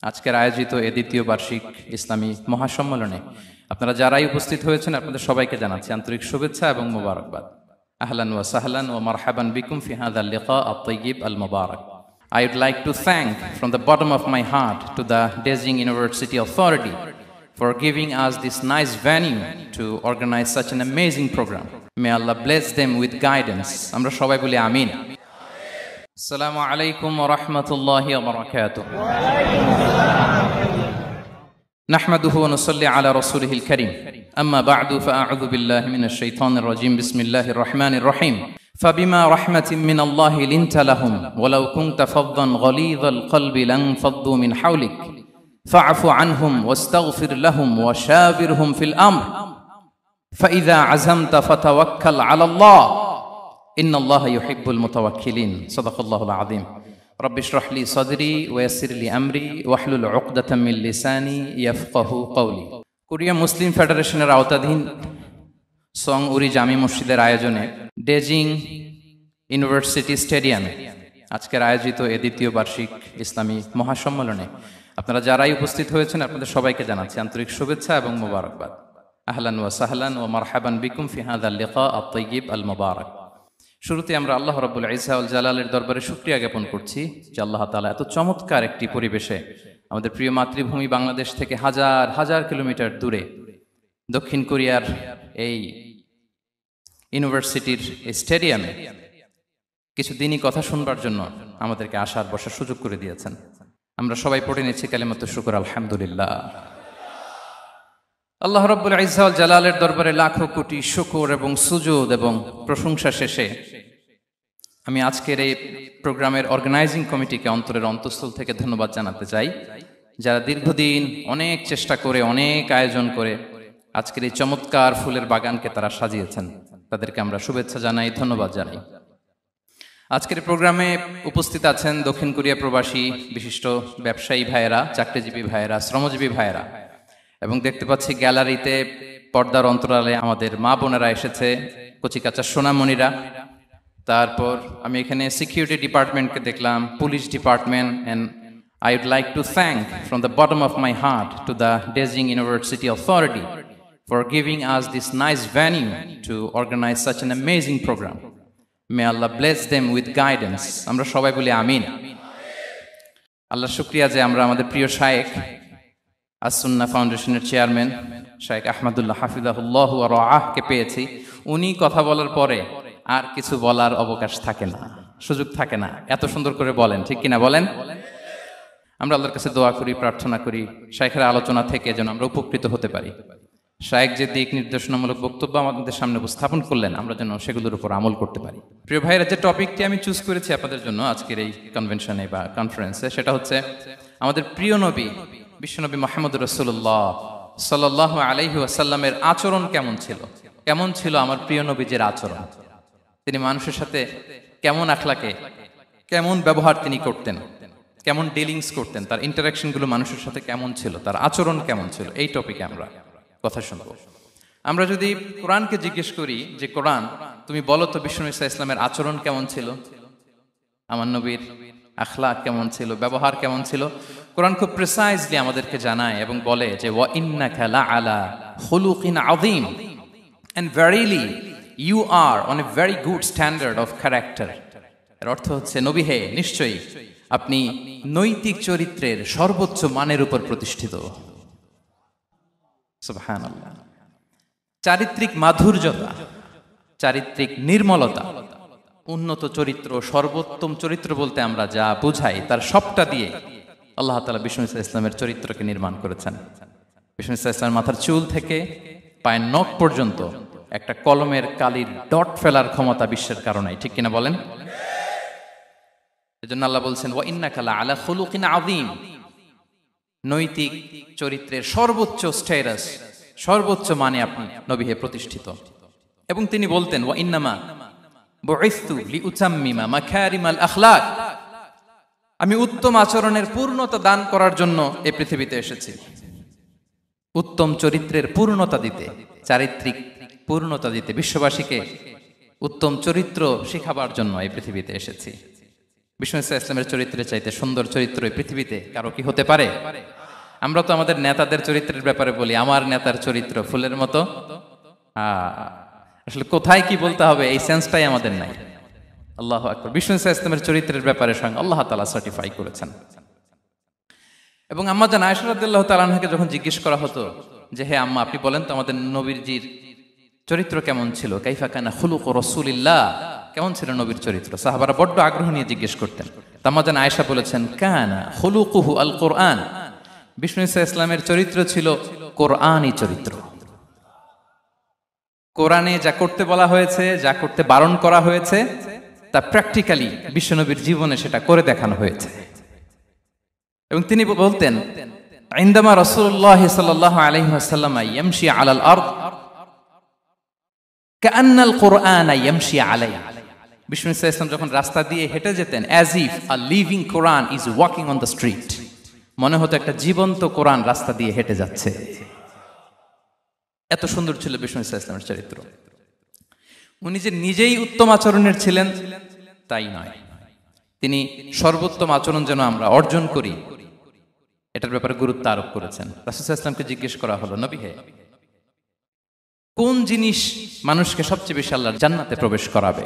আজকের আয়োজিত এ দ্বিতীয় বার্ষিক ইসলামী মহাসম্মেলনে আপনারা যারাই উপস্থিত হয়েছেন আপনাদের সবাইকে জানাচ্ছি আন্তরিক শুভেচ্ছা এবং মোবারকবাদ। আহলান ওয়া সাহলান ওয়া মারহাবান বিকুম ফি হাযাল লিকা আত-তাইয়্যিব আল-মুবারাক। I would like to thank from the bottom of my heart to the Beijing University Authority for giving us this nice venue to organize such an amazing program. May Allah bless them with guidance. Amra shobai boli amin. Assalamu alaikum wa rahmatullahi wa barakatuh. نحمده ونصلي على رسوله الكريم أما بعد فأعوذ بالله من الشيطان الرجيم بسم الله الرحمن الرحيم فبما رحمة من الله لنت لهم ولو كنت فظا غليظ القلب لانفضوا من حولك فاعف عنهم واستغفر لهم وشاورهم في الأمر فإذا عزمت فتوكل على الله إن الله يحب المتوكلين صدق الله العظيم رب اشرح لي صدري ويسر لي أمري واحلل عقدة من لساني يفقه قولي Korea মুসলিম ফেডারেশনের আওতাধীন song উরি জামি মসজিদের আয়োজনে Beijing university স্টেডিয়ামে আজকের আয়োজিত এ দ্বিতীয় বার্ষিক ইসলামী মহাসম্মেলনে আপনারা যারাই উপস্থিত হয়েছেন আপনাদের সবাইকে জানাচ্ছি আন্তরিক শুভেচ্ছা এবং মোবারকবাদ। আহলান ওয়া সাহলান ওয়া মারহাবান বিকুম ফি হাযাল লিকা আত-তাইয়্যিব আল-মুবারাক। শুরুতে আমরা আল্লাহ রাব্বুল ইজ্জা ওয়াল জালালের দরবারে শুকরিয়া জ্ঞাপন করছি যে আল্লাহ তাআলা এত চমৎকার একটি পরিবেশে আমাদের প্রিয় মাতৃভূমি বাংলাদেশ থেকে হাজার হাজার কিলোমিটার দূরে দক্ষিণ কোরিয়ার এই ইউনিভার্সিটির স্টেডিয়ামে কিছু দিনই কথা শুনবার জন্য আমাদেরকে আসার বসার সুযোগ করে দিয়েছেন। আমরা সবাই পড়ে নিচ্ছি কালিমাতুশ শুকর আলহামদুলিল্লাহ। আল্লাহ রাব্বুল ইজ্জা ওয়াল জালালের দরবারে লাখো কোটি শুকর এবং সুজুদ এবং প্রশংসা শেষে আমি আজকের এই প্রোগ্রামের অর্গানাইজিং কমিটিকে অন্তরের অন্তঃস্থল থেকে ধন্যবাদ জানাতে চাই, যারা দীর্ঘদিন অনেক চেষ্টা করে অনেক আয়োজন করে আজকের এই চমৎকার ফুলের বাগানকে তারা সাজিয়েছেন। তাদেরকে আমরা শুভেচ্ছা জানাই, ধন্যবাদ জানাই। আজকের প্রোগ্রামে উপস্থিত আছেন দক্ষিণ কোরিয়া প্রবাসী বিশিষ্ট ব্যবসায়ী ভাইয়েরা, চাকরিজীবী ভাইয়েরা, শ্রমজীবী ভাইয়েরা, এবং দেখতে পাচ্ছি গ্যালারিতে পর্দার অন্তরালে আমাদের মা বোনেরা এসেছে, কচিকাচা সোনামণিরা। তারপর আমি এখানে সিকিউরিটি ডিপার্টমেন্টকে দেখলাম, police department, and I would like to thank from the bottom of my heart to the Beijing University Authority for giving us this nice venue to organize such an amazing program. May Allah bless them with guidance. Amra shobai boli amin. Allah shukriya je amra amader priyo shaykh as-Sunnah ফাউন্ডেশনের chairman শাইখ আহমদুল্লাহ হাফিজাহুল্লাহ ওয়া রাআহ কে পেয়েছি। উনি কথা বলার পরে আর কিছু বলার অবকাশ থাকে না, সুযোগ থাকে না, এত সুন্দর করে বলেন, ঠিক কিনা বলেন? আমরা আল্লাহর কাছে দোয়া করি, প্রার্থনা করি শাইখের আলোচনা থেকে যেন আমরা উপকৃত হতে পারি। শাইখ যে দিক নির্দেশনামূলক বক্তব্য আমাদের সামনে উপস্থাপন করলেন আমরা যেন সেগুলোর উপর আমল করতে পারি। প্রিয় ভাইরা, যে টপিকটি আমি চুজ করেছি আপনাদের জন্য আজকের এই কনভেনশনে বা কনফারেন্সে, সেটা হচ্ছে আমাদের প্রিয় নবী বিশ্বনবী মুহাম্মদুর রাসূলুল্লাহ সাল্লাল্লাহু আলাইহি ওয়াসাল্লামের আচরণ কেমন ছিল। কেমন ছিল আমার প্রিয় নবীজির আচরণ? তিনি মানুষের সাথে কেমন আখলাকে, কেমন ব্যবহার তিনি করতেন, কেমন ডিলিংস করতেন, তার ইন্টারাকশনগুলো মানুষের সাথে কেমন ছিল, তার আচরণ কেমন ছিল, এই টপিকে আমরা কথা শুনবো। আমরা যদি কোরআনকে জিজ্ঞেস করি যে কোরআন তুমি বলো তো বিশ্বনবী সাল্লাল্লাহু আলাইহি ওয়াসাল্লামের আচরণ কেমন ছিল, আমার নবীর আখলাক কেমন ছিল, ব্যবহার কেমন ছিল, কোরআন খুব প্রিসাইজলি আমাদেরকে জানায় এবং বলে যে ওয়া ইন্নাকা লাআলা খুলুকিন আযীম, and verily you are on a very good standard of character. এর অর্থ হচ্ছে নবী হে, নিশ্চয়ই আপনি নৈতিক চরিত্রের সর্বোচ্চ মানের উপর প্রতিষ্ঠিত। সুবহানাল্লাহ। চারিত্রিক মাধুর্যতা, চারিত্রিক নির্মলতা, উন্নত চরিত্র, সর্বোত্তম চরিত্র বলতে আমরা যা বুঝাই তার সবটা দিয়ে আল্লাহ তাআলা বিশ্বনবী সাল্লাল্লাহু আলাইহি ওয়াসাল্লামের চরিত্রকে নির্মাণ করেছেন। বিশ্বনবী সাল্লাল্লাহু আলাইহি ওয়াসাল্লামের মাথার চুল থেকে পায়ের নখ পর্যন্ত একটা কলমের কালির ডট ফেলার ক্ষমতা বিশ্বের কারণে, ঠিক কিনা বলেন? এজন্য আল্লাহ বলছেন ওয়া ইন্নাকা লাআলা খুলুকিন আযীম, নৈতিক চরিত্রের সর্বোচ্চ স্ট্যাটাস, সর্বোচ্চ মানে আপনি নবী হে প্রতিষ্ঠিত। এবং তিনি বলতেন ওয়া ইন্নামা বুইসতু লিউতাম্মিমা মাকারিমাল আখলাক, আমি উত্তম আচরণের পূর্ণতা দান করার জন্য এই পৃথিবীতে এসেছি, উত্তম চরিত্রের পূর্ণতা দিতে, চারিত্রিক পূর্ণতা দিতে, বিশ্ববাসীকে উত্তম চরিত্র শেখাবার জন্য এই পৃথিবীতে এসেছি। বিষ্ণু ইসলামের চরিত্রের চাইতে সুন্দর চরিত্র এই পৃথিবীতে কারো কি হতে পারে? আমরা তো আমাদের নেতাদের চরিত্রের ব্যাপারে বলি, আমার নেতার চরিত্র ফুলের মতো। আসলে কোথায় কি বলতে হবে এই সেন্সটাই আমাদের নাই। আল্লাহু আকবার। বিষ্ণু ইসলামের চরিত্রের ব্যাপারে স্বয়ং আল্লাহ তাআলা সার্টিফাই করেছেন। এবং আম্মা জান আয়েশা রাদিয়াল্লাহু তাআলা আনহাকে যখন জিজ্ঞেস করা হতো যে হে আম্মা, আপনি বলেন তো আমাদের নবীজির চরিত্র কেমন ছিল, কাইফা কানা খুলুকু রাসূলিল্লাহ, কেমন ছিল নবীর চরিত্র, সাহাবারা বড্ড আগ্রহ নিয়ে জিজ্ঞেস করতেন। আম্মা জান আয়েশা বলেছেন কানা খুলুকুহু আল কোরআন, বিষ্ণু ইসলামের চরিত্র ছিল কোরআনী চরিত্র। কোরআনে যা করতে বলা হয়েছে, যা করতে বারণ করা হয়েছে, তা প্র্যাকটিক্যালি বিশ্বনবীর জীবনে সেটা করে দেখানো হয়েছে। এবং তিনি বলতেন ইনদামা রাসূলুল্লাহ সাল্লাল্লাহু আলাইহি ওয়াসাল্লাম ইয়ামশি আলাল আরদ কাআন্নাল কুরআন ইয়ামশি আলাইহি, বিষ্ণু ইসলাম যখন রাস্তা দিয়ে হেঁটে যেতেন as if a living Quran is walking on the street, মনে হতো একটা জীবন্ত কোরআন রাস্তা দিয়ে হেঁটে যাচ্ছে। এত সুন্দর ছিল বিষ্ণু ইসলামের চরিত্র। উনি যে নিজেই উত্তম আচরণের ছিলেন তাই নয়, তিনি সর্বোত্তম আচরণ যেন আমরা অর্জন করি এটার ব্যাপারে গুরুত্ব আরোপ করেছেন। রাসূল সাল্লাল্লাহু আলাইহি ওয়াসাল্লামকে জিজ্ঞেস করা হলো, নবী হে, কোন জিনিস মানুষকে সবচেয়ে বেশি আল্লাহর জান্নাতে প্রবেশ করাবে?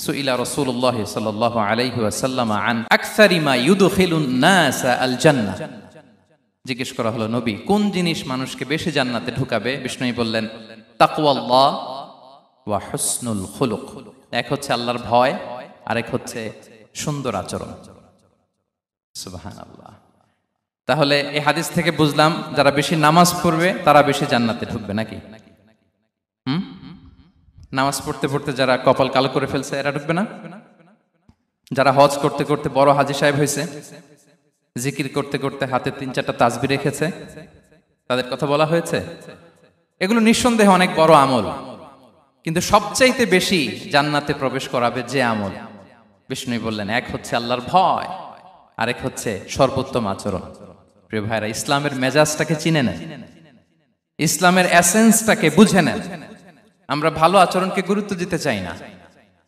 সুইলা রাসূলুল্লাহ সাল্লাল্লাহু আলাইহি ওয়াসাল্লাম আন আকসারি মা ইউদখিলুন নাস আল জান্নাহ, জিজ্ঞেস করা হলো নবী কোন জিনিস মানুষকে বেশি জান্নাতে ঢুকাবে? বিষ্ণু বললেন তাকওয়াল্লাহ ওয়া হুসনুল খুলুক, এক হচ্ছে আল্লাহর ভয়, আরেক হচ্ছে সুন্দর আচরণ। সুবহানাল্লাহ। তাহলে এই হাদিস থেকে বুঝলাম যারা বেশি নামাজ পড়বে তারা বেশি জান্নাতে ঢুকবে নাকি? নামাজ পড়তে পড়তে যারা কপাল কালো করে ফেলছে এরা ঢুকবে না? যারা হজ করতে করতে বড় হাজী সাহেব হয়েছে, জিকির করতে করতে হাতে 3-4টা তাসবিহ রেখেছে, তাদের কথা বলা হয়েছে। এগুলো নিঃসন্দেহে অনেক বড় আমল, কিন্তু সবচাইতে বেশি জান্নাতে প্রবেশ করাবে যে আমল, বিষ্ণু বললেন এক হচ্ছে আল্লাহর ভয়, আরেক হচ্ছে সর্বোত্তম আচরণ। প্রিয় ভাইরা, ইসলামের মেজাজটাকে চিনে নেন, ইসলামের এসেন্সটাকে বুঝে নেন। আমরা ভালো আচরণকে গুরুত্ব দিতে চাই না।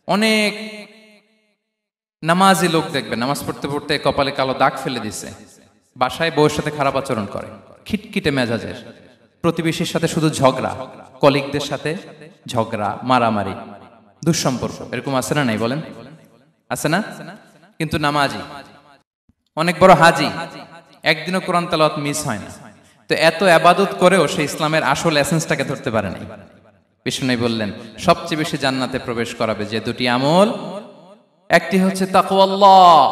অনেক নামাজি লোক দেখবে নামাজ পড়তে পড়তে কপালে কালো দাগ ফেলে দিছে, বাসায় বউয়ের সাথে খারাপ আচরণ করে, খিটখিটে মেজাজের, প্রতিবেশীর সাথে শুধু ঝগড়া, কলিগদের সাথে ঝগড়া, মারামারি, দুঃসম্পর্ক, এরকম আছে না নাই বলেন? আছে না? কিন্তু নামাজি, অনেক বড় হাজি, একদিনও কোরআন তেলাওয়াত মিস হয় না, তো এত ইবাদত করেও সে ইসলামের আসল এসেন্সটাকে ধরতে পারে নাই। বিষ্ণু বললেন সবচেয়ে বেশি জান্নাতে প্রবেশ করাবে যে দুটি আমল, একটি হচ্ছে তাকওয়াল্লাহ,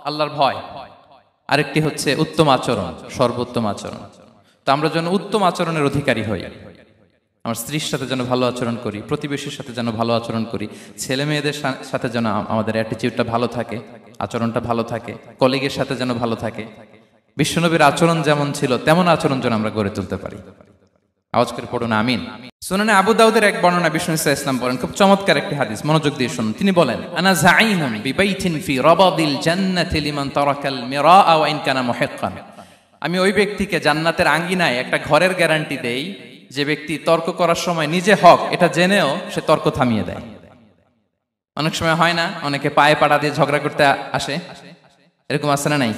আল্লাহর ভয়, আরেকটি হচ্ছে উত্তম আচরণ, সর্বোত্তম আচরণ। তো আমরা যেন উত্তম আচরণের অধিকারী হই, আমার স্ত্রীর সাথে যেন ভালো আচরণ করি, প্রতিবেশীর সাথে যেন ভালো আচরণ করি, ছেলে মেয়েদের সাথে যেন আমাদের অ্যাটিটিউডটা ভালো থাকে, আচরণটা ভালো থাকে, কলিগের সাথে যেন ভালো থাকে। বিশ্বনবীর আচরণ যেমন ছিল তেমন আচরণ যেন আমরা গড়ে তুলতে পারি। আওয়াজ করে পড়ুন আমিন। সুনানে আবু দাউদের এক বর্ণনা বিষ্ণু ইসলাম বলেন, খুব চমৎকার একটি হাদিস, মনোযোগ দিয়ে শুনুন। তিনি বলেন আনা যাঈনুন বিবাইতিন ফি রাবাদিল জান্নাতি লিমান তারাকাল মিরাআ ওয়া ইন কানা মুহিক্কান, আমি ওই ব্যক্তিকে জান্নাতের আঙ্গিনায় একটা ঘরের গ্যারান্টি দেই যে ব্যক্তি তর্ক করার সময় নিজে হক এটা জেনেও সে তর্ক থামিয়ে দেয়। অনেক সময় হয় না, অনেকে পায়ে পাড়া দিয়ে ঝগড়া করতে আসে, এরকম আছে না নাই?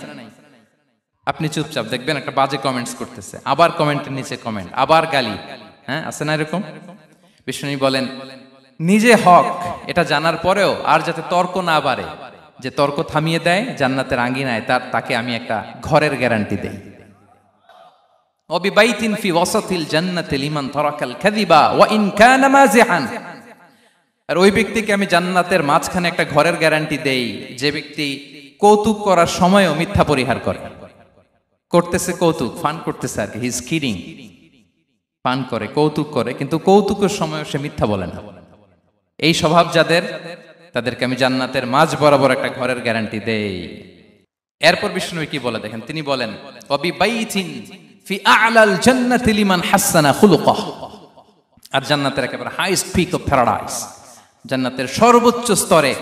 আপনি চুপচাপ দেখবেন একটা বাজে কমেন্টস করতেছে, আবার কমেন্টের নিচে কমেন্ট, আবার গালি, হ্যাঁ আছে না এরকম? বিষ্ণু বলেন নিজে হক এটা জানার পরেও আর যাতে তর্ক না বাড়ে, যে তর্ক থামিয়ে দেয় জান্নাতের আঙ্গিনায়, তাকে আমি একটা ঘরের গ্যারান্টি দেই। ওয়াবিবাইতিন ফি ওয়াসাতিল জান্নাতি লিমান তারাকাল কাযিবা ওয়া ইন কানা মাযিহান, আর ওই ব্যক্তিকে আমি জান্নাতের মাঝখানে একটা ঘরের গ্যারান্টি দেই যে ব্যক্তি কৌতুক করার সময়ও মিথ্যা পরিহার করে। করতেছে কৌতুক, ফান করতেছে আর কি, হি ইজ কিডিং, ফান করে, কৌতুক করে, কিন্তু কৌতুকের সময় সে মিথ্যা বলে না। এই স্বভাব যাদের, তাদেরকে আমি জান্নাতের মাঝ বরাবর একটা ঘরের গ্যারান্টি দেই। এরপর বিষ্ণু কি বলে দেখেন, তিনি বলেন ওয়াবিবাইতিন ফি আ'লাল জান্নাতি লিমান হাসানা খুলুকাহ, আর জান্নাতের একেবারে হাইস্ট পিক অফ প্যারাডাইস, জান্নাতের সর্বোচ্চ স্তরে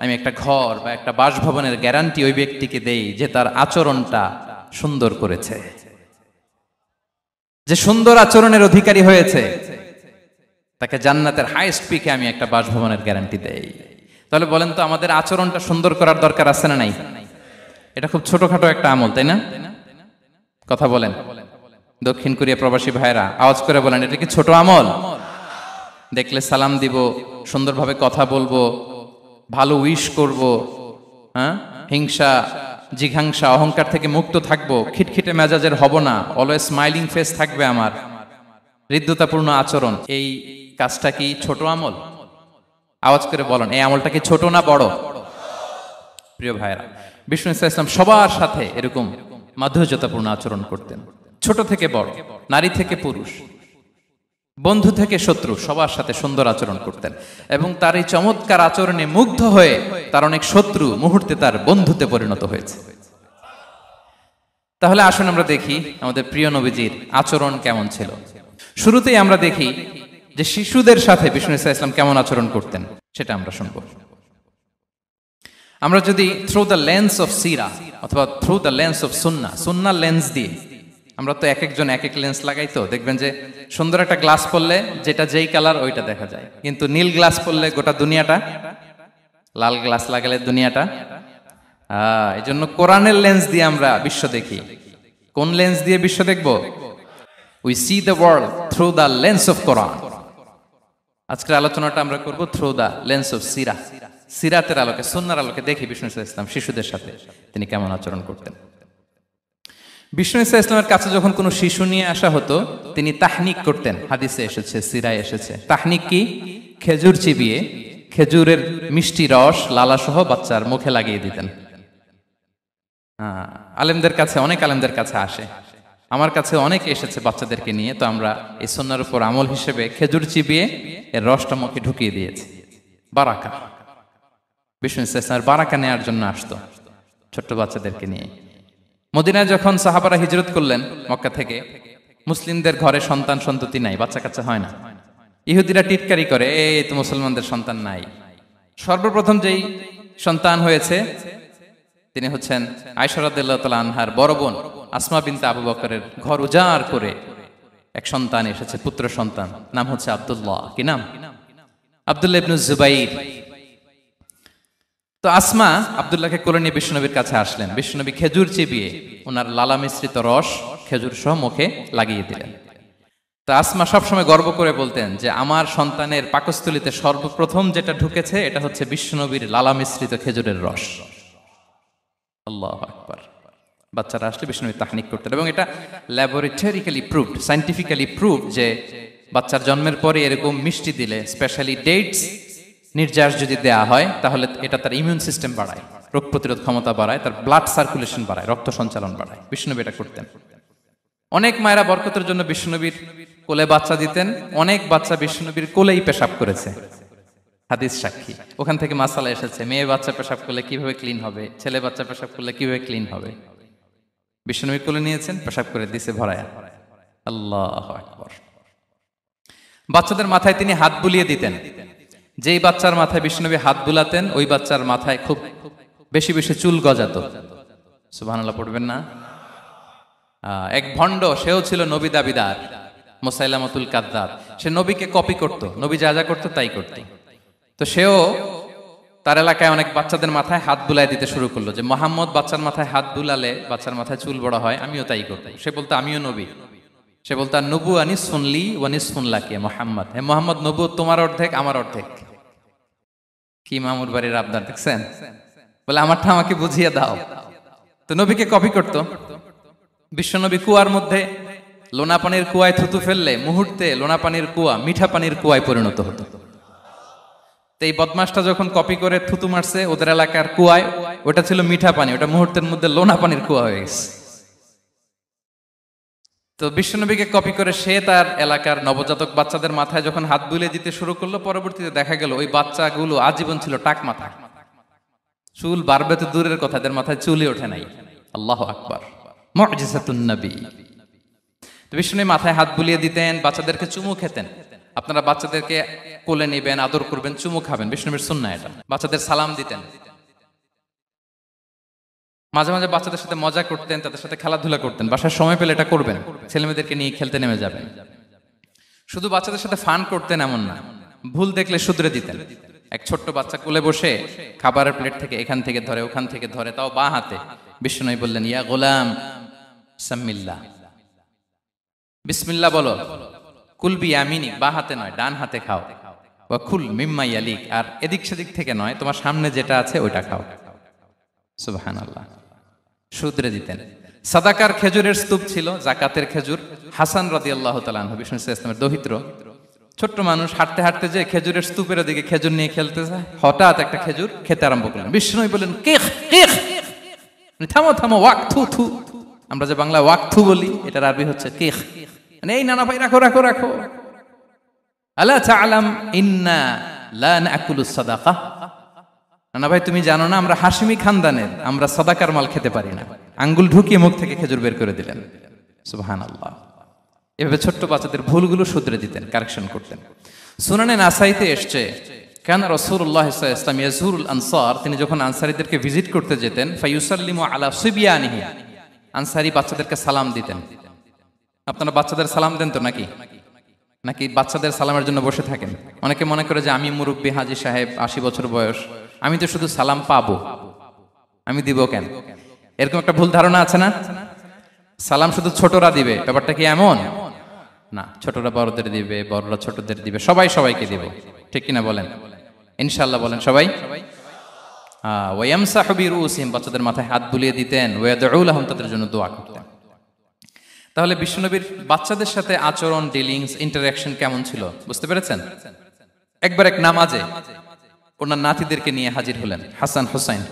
আমি একটা ঘর বা একটা বাসভবনের গ্যারান্টি ওই ব্যক্তিকে দেই যে তার আচরণটা সুন্দর করেছে, যে সুন্দর আচরণের অধিকারী হয়েছে, তাকে জান্নাতের হাইস্ট পিকে আমি একটা বাসভবনের গ্যারান্টি দেই। তাহলে বলেন তো আমাদের আচরণটা সুন্দর করার দরকার আছে না নাই? এটা খুব ছোটখাটো একটা আমল, তাই না? কথা বলেন। দক্ষিণ কোরিয়া প্রবাসী ভাইরা আওয়াজ করে বলেন, এটা কি ছোট আমল? দেখলে সালাম দিব, সুন্দরভাবে কথা বলবো, ভালো উইশ করব, হ্যাঁ, হিংসা জিঘাংসা অহংকার থেকে মুক্ত থাকবো, খিটখিটে মেজাজের হব না, অলওয়েজ স্মাইলিং ফেস থাকবে আমার, হৃদ্যতাপূর্ণ আচরণ। এই কাজটা কি ছোট আমল? আওয়াজ করে বলেন, এই আমলটা কি ছোট না বড়? প্রিয় ভাইরা, বিষ্ণু ইসলাম সবার সাথে এরকম মাধুর্যতাপূর্ণ আচরণ করতেন, ছোট থেকে বড়, নারী থেকে পুরুষ, বন্ধু থেকে শত্রু, সবার সাথে সুন্দর আচরণ করতেন। এবং তার এই চমৎকার আচরণে মুগ্ধ হয়ে তার অনেক শত্রু মুহূর্তে তার বন্ধুতে পরিণত হয়েছে। তাহলে আসুন আমরা দেখি আমাদের প্রিয় নবীজির আচরণ কেমন ছিল। শুরুতেই আমরা দেখি যে শিশুদের সাথে বিষ্ণু ইসলাম কেমন আচরণ করতেন, সেটা আমরা শুনবো। আমরা যদি থ্রু দ্য লেন্স অফ সিরা অথবা through the lens of Sunnah lens দিয়ে, আমরা তো এক একজন এক এক লেন্স লাগাই, তো দেখবেন যে সুন্দর একটা গ্লাস পরলে যেটা যেই কালার ওইটা দেখা যায়, কিন্তু নীল গ্লাস পরলে গোটা দুনিয়াটা, লাল গ্লাস লাগালে দুনিয়াটা। এই জন্য কোরআনের লেন্স দিয়ে আমরা বিশ্ব দেখি। কোন লেন্স দিয়ে বিশ্ব দেখব? We see the world through the lens of Quran. আজকের আলোচনাটা আমরা করব থ্রু দ্য লেন্স অফ সিরা, সিরাতের আলোকে, সুন্নাহর আলোকে দেখি বিষ্ণু ইসলাম শিশুদের সাথে তিনি কেমন আচরণ করতেন। বিষ্ণু ইসলামের কাছে যখন কোনো শিশু নিয়ে আসা হতো, তিনি তাহনিক করতেন। হাদিসে এসেছে, সিরায় এসেছে। তাহনিক কি? খেজুর চিবিয়ে খেজুরের মিষ্টি রস লালাসহ বাচ্চার মুখে লাগিয়ে দিতেন। আলেমদের কাছে, অনেক আলেমদের কাছে আসে, আমার কাছে অনেকে এসেছে বাচ্চাদেরকে নিয়ে, তো আমরা এই সুন্নাহর উপর আমল হিসেবে খেজুর চিবিয়ে এর রসটা মুখে ঢুকিয়ে দিয়েছি। বারাকা, বিষ্ণু ইসলামের বারাকা নেওয়ার জন্য আসতো ছোট্ট বাচ্চাদেরকে নিয়ে। মদিনায় যখন সাহাবারা হিজরত করলেন মক্কা থেকে, মুসলিমদের ঘরে সন্তান সন্ততি নাই, বাচ্চা কাচ্চা হয় না। ইহুদিরা টিটকারি করে, এই তো মুসলমানদের সন্তান নাই। সর্বপ্রথম যেই সন্তান হয়েছে তিনি হচ্ছেন আয়েশা রাদিয়াল্লাহু তাআলা আনহার বড় বোন আসমা বিনতে আবু বকরের ঘর উজাড় করে এক সন্তান এসেছে, পুত্র সন্তান, নাম হচ্ছে আব্দুল্লাহ। কি নাম? আব্দুল্লাহ ইবনে জুবাইর। তো আসমা আব্দুল্লাহকে কোলে নিয়ে বিষ্ণুনবীর কাছে আসলেন। বিষ্ণুনবী খেজুর চিবিয়ে ওনার লালা মিশ্রিত রস খেজুর সহ মুখে লাগিয়ে দিলেন। তো আসমা সবসময় গর্ব করে বলতেন যে আমার সন্তানের পাকস্থলীতে সর্বপ্রথম যেটা ঢুকেছে এটা হচ্ছে বিষ্ণুনবীর লালা মিশ্রিত খেজুরের রস। আল্লাহু আকবার। বাচ্চারা আসলে বিষ্ণুনবী তাহনিক করতেন, এবং এটা ল্যাবরেটরিক্যালি প্রুভড, সায়েন্টিফিক্যালি প্রুভড যে বাচ্চার জন্মের পরে এরকম মিষ্টি দিলে, স্পেশালি ডেটস নির্যাস যদি দেয়া হয়, তাহলে এটা তার ইমিউন সিস্টেম বাড়ায়, রোগ প্রতিরোধ ক্ষমতা বাড়ায়, তার ব্লাড সার্কুলেশন বাড়ায়, রক্ত সঞ্চালন বাড়ায়। বিষ্ণুনবী এটা করতেন। অনেক মায়েরা বরকতের জন্য বিষ্ণুনবীর কোলে বাচ্চা দিতেন। অনেক বাচ্চা বিষ্ণুনবীর কোলেই পেশাব করেছে, হাদিস সাক্ষী। ওখান থেকে মাসালা এসেছে, মেয়ে বাচ্চা পেশাব করলে কিভাবে ক্লিন হবে, ছেলে বাচ্চা পেশাব করলে কিভাবে ক্লিন হবে। বিষ্ণুনবী কোলে নিয়েছেন, পেশাব করে দিছে ভরায়া। আল্লাহু আকবার। বাচ্চাদের মাথায় তিনি হাত বুলিয়ে দিতেন। যেই বাচ্চার মাথায় বিষ্ণুনবী হাত বুলাতেন, ওই বাচ্চার মাথায় খুব বেশি বেশি চুল গজাতো। সুবহানাল্লাহ পড়বেন না? এক ভণ্ড, সেও ছিল নবী দাবিদার, মুসাইলামাতুল কাযযাব। সে নবীকে কপি করত, নবী যা যা করতো তাই করত। তো সেও তার এলাকায় অনেক বাচ্চাদের মাথায় হাত বুলাই দিতে শুরু করলো, যে মোহাম্মদ বাচ্চার মাথায় হাত বুলালে বাচ্চার মাথায় চুল বড় হয়, আমিও তাই করবো। সে বলতো আমিও নবী। সে বলতো নবু আনিস শুনলি ওয়ানিস শুনলাকে মোহাম্মদ, হে মোহাম্মদ, নবু তোমার অর্ধেক আমার অর্ধেক। কি মামুর বাড়ির আবদার দেখছেন? বলে আমারটা আমাকে বুঝিয়ে দাও। তো নবীকে কপি করতো। বিশ্বনবী কুয়ার মধ্যে লোনা পানির কুয়ায় থুতু ফেললে মুহূর্তে লোনা পানির কুয়া মিঠা পানির কুয়ায় পরিণত হতো। তো এই বদমাসটা যখন কপি করে থুতু মারছে ওদের এলাকার কুয়ায়, ওটা ছিল মিঠা পানি, ওটা মুহূর্তের মধ্যে লোনা পানির কুয়া হয়ে গেছে। তো বিশ্বনবীকে কপি করে সে তার এলাকার নবজাতক বাচ্চাদের মাথায় যখন হাত বুলিয়ে দিতে শুরু করলো, পরবর্তীতে দেখা গেল ওই বাচ্চাগুলো আজীবন ছিল টাক মাথা। চুল বাড়বে তো দূরের কথা, এদের মাথায় চুলই ওঠে নাই। আল্লাহু আকবার, মুজিজাতুন নবী। তো বিষ্ণুনবী মাথায় হাত বুলিয়ে দিতেন, বাচ্চাদেরকে চুমু খেতেন। আপনারা বাচ্চাদেরকে কোলে নেবেন, আদর করবেন, চুমু খাবেন, বিষ্ণুনবীর সুন্নাহ এটা। বাচ্চাদের সালাম দিতেন। মাঝে মাঝে বাচ্চাদের সাথে মজা করতেন, তাদের সাথে খেলাধুলা করতেন। বাসার সময় পেলে এটা করবেন, ছেলেমেয়েদেরকে নিয়ে খেলতে নেমে যাবেন। শুধু বাচ্চাদের সাথে ফান করতেন এমন না, ভুল দেখলে শুধরে দিতেন। এক ছোট্ট বাচ্চা কোলে বসে খাবারের প্লেট থেকে এখান থেকে ধরে ওখান থেকে ধরে, তাও বাঁ হাতে। বিষ্ণু বললেন, ইয়া গোলাম সাম্মিল্লাহ, বিসমিল্লাহ বলো, কুল বিয়ামিনি, বাঁ হাতে নয় ডান হাতে খাও, ওয়া কুল মিম্মা ইয়ালিক, আর এদিক সেদিক থেকে নয়, তোমার সামনে যেটা আছে ওইটা খাও। সুবহানাল্লাহ। শুধরে দিতেন। সাদাকার খেজুরের স্তূপ ছিল, জাকাতের খেজুর। হাসান রাদিয়াল্লাহু তাআলা আনহু, বিষ্ণু ইসলামের দহিত্র, ছোট্ট মানুষ, হাঁটতে হাঁটতে যে খেজুরের স্তূপের দিকে খেজুর নিয়ে খেলতে যায়, হঠাৎ একটা খেজুর খেতে আরম্ভ করলেন। বিষ্ণু বললেন, কেখ কেখ, থামো থামো, ওয়াক থু থু। আমরা যে বাংলা ওয়াক থু বলি, এটার আরবি হচ্ছে কেখ। মানে এই নানা ভাই রাখো রাখো রাখো। আলা তাআলাম ইন্না লা নাকুলুস সাদাকা, নানা ভাই তুমি জানো না আমরা হাশিমি খানদানের, আমরা সাদাকার মাল খেতে পারি না। আঙ্গুল ঢুকিয়ে মুখ থেকে খেজুর বের করে দিলেন। সুবহানাল্লাহ। এভাবে ছোট্ট বাচ্চাদের ভুলগুলো শুধরে দিতেন, কারেকশন করতেন। সুনানে নাসাইতে এসছে, কেন রাসূলুল্লাহ সাল্লাল্লাহু আলাইহি ওয়াসাল্লাম ইয়াজুরুল আনসার, তিনি যখন আনসারীদেরকে ভিজিট করতে যেতেন, ফায়ুসাল্লিমু আলা সিবিয়ানিহি, আনসারী বাচ্চাদেরকে সালাম দিতেন। আপনারা বাচ্চাদের সালাম দেন তো নাকি? নাকি বাচ্চাদের সালামের জন্য বসে থাকেন? অনেকে মনে করে যে আমি মুরব্বী হাজী সাহেব, 80 বছর বয়স, আমি তো শুধু সালাম পাবো, আমি দিব কেন? এরকম একটা ভুল ধারণা আছে না? সালাম শুধু ছোটরা দিবে, ব্যাপারটা কি এমন না? ছোটরা বড়দের দিবে, বড়রা ছোটদের দিবে, সবাই সবাইকে দিবে, ঠিক কিনা বলেন? ইনশাআল্লাহ বলেন সবাই। ওয়ায়ামসাহু বিরুসিহিম, বাচ্চাদের মাথায় হাত বুলিয়ে দিতেন। ওয়ায়াদউ লাহুম, তাদের জন্য দোয়া করতেন। তাহলে বিশ্বনবীর বাচ্চাদের সাথে আচরণ, ডিলিংস, ইন্টারঅ্যাকশন কেমন ছিল বুঝতে পেরেছেন? একবার এক নামাজে ওনার নাতিদেরকে নিয়ে হাজির হলেন, হাসান হুসাইন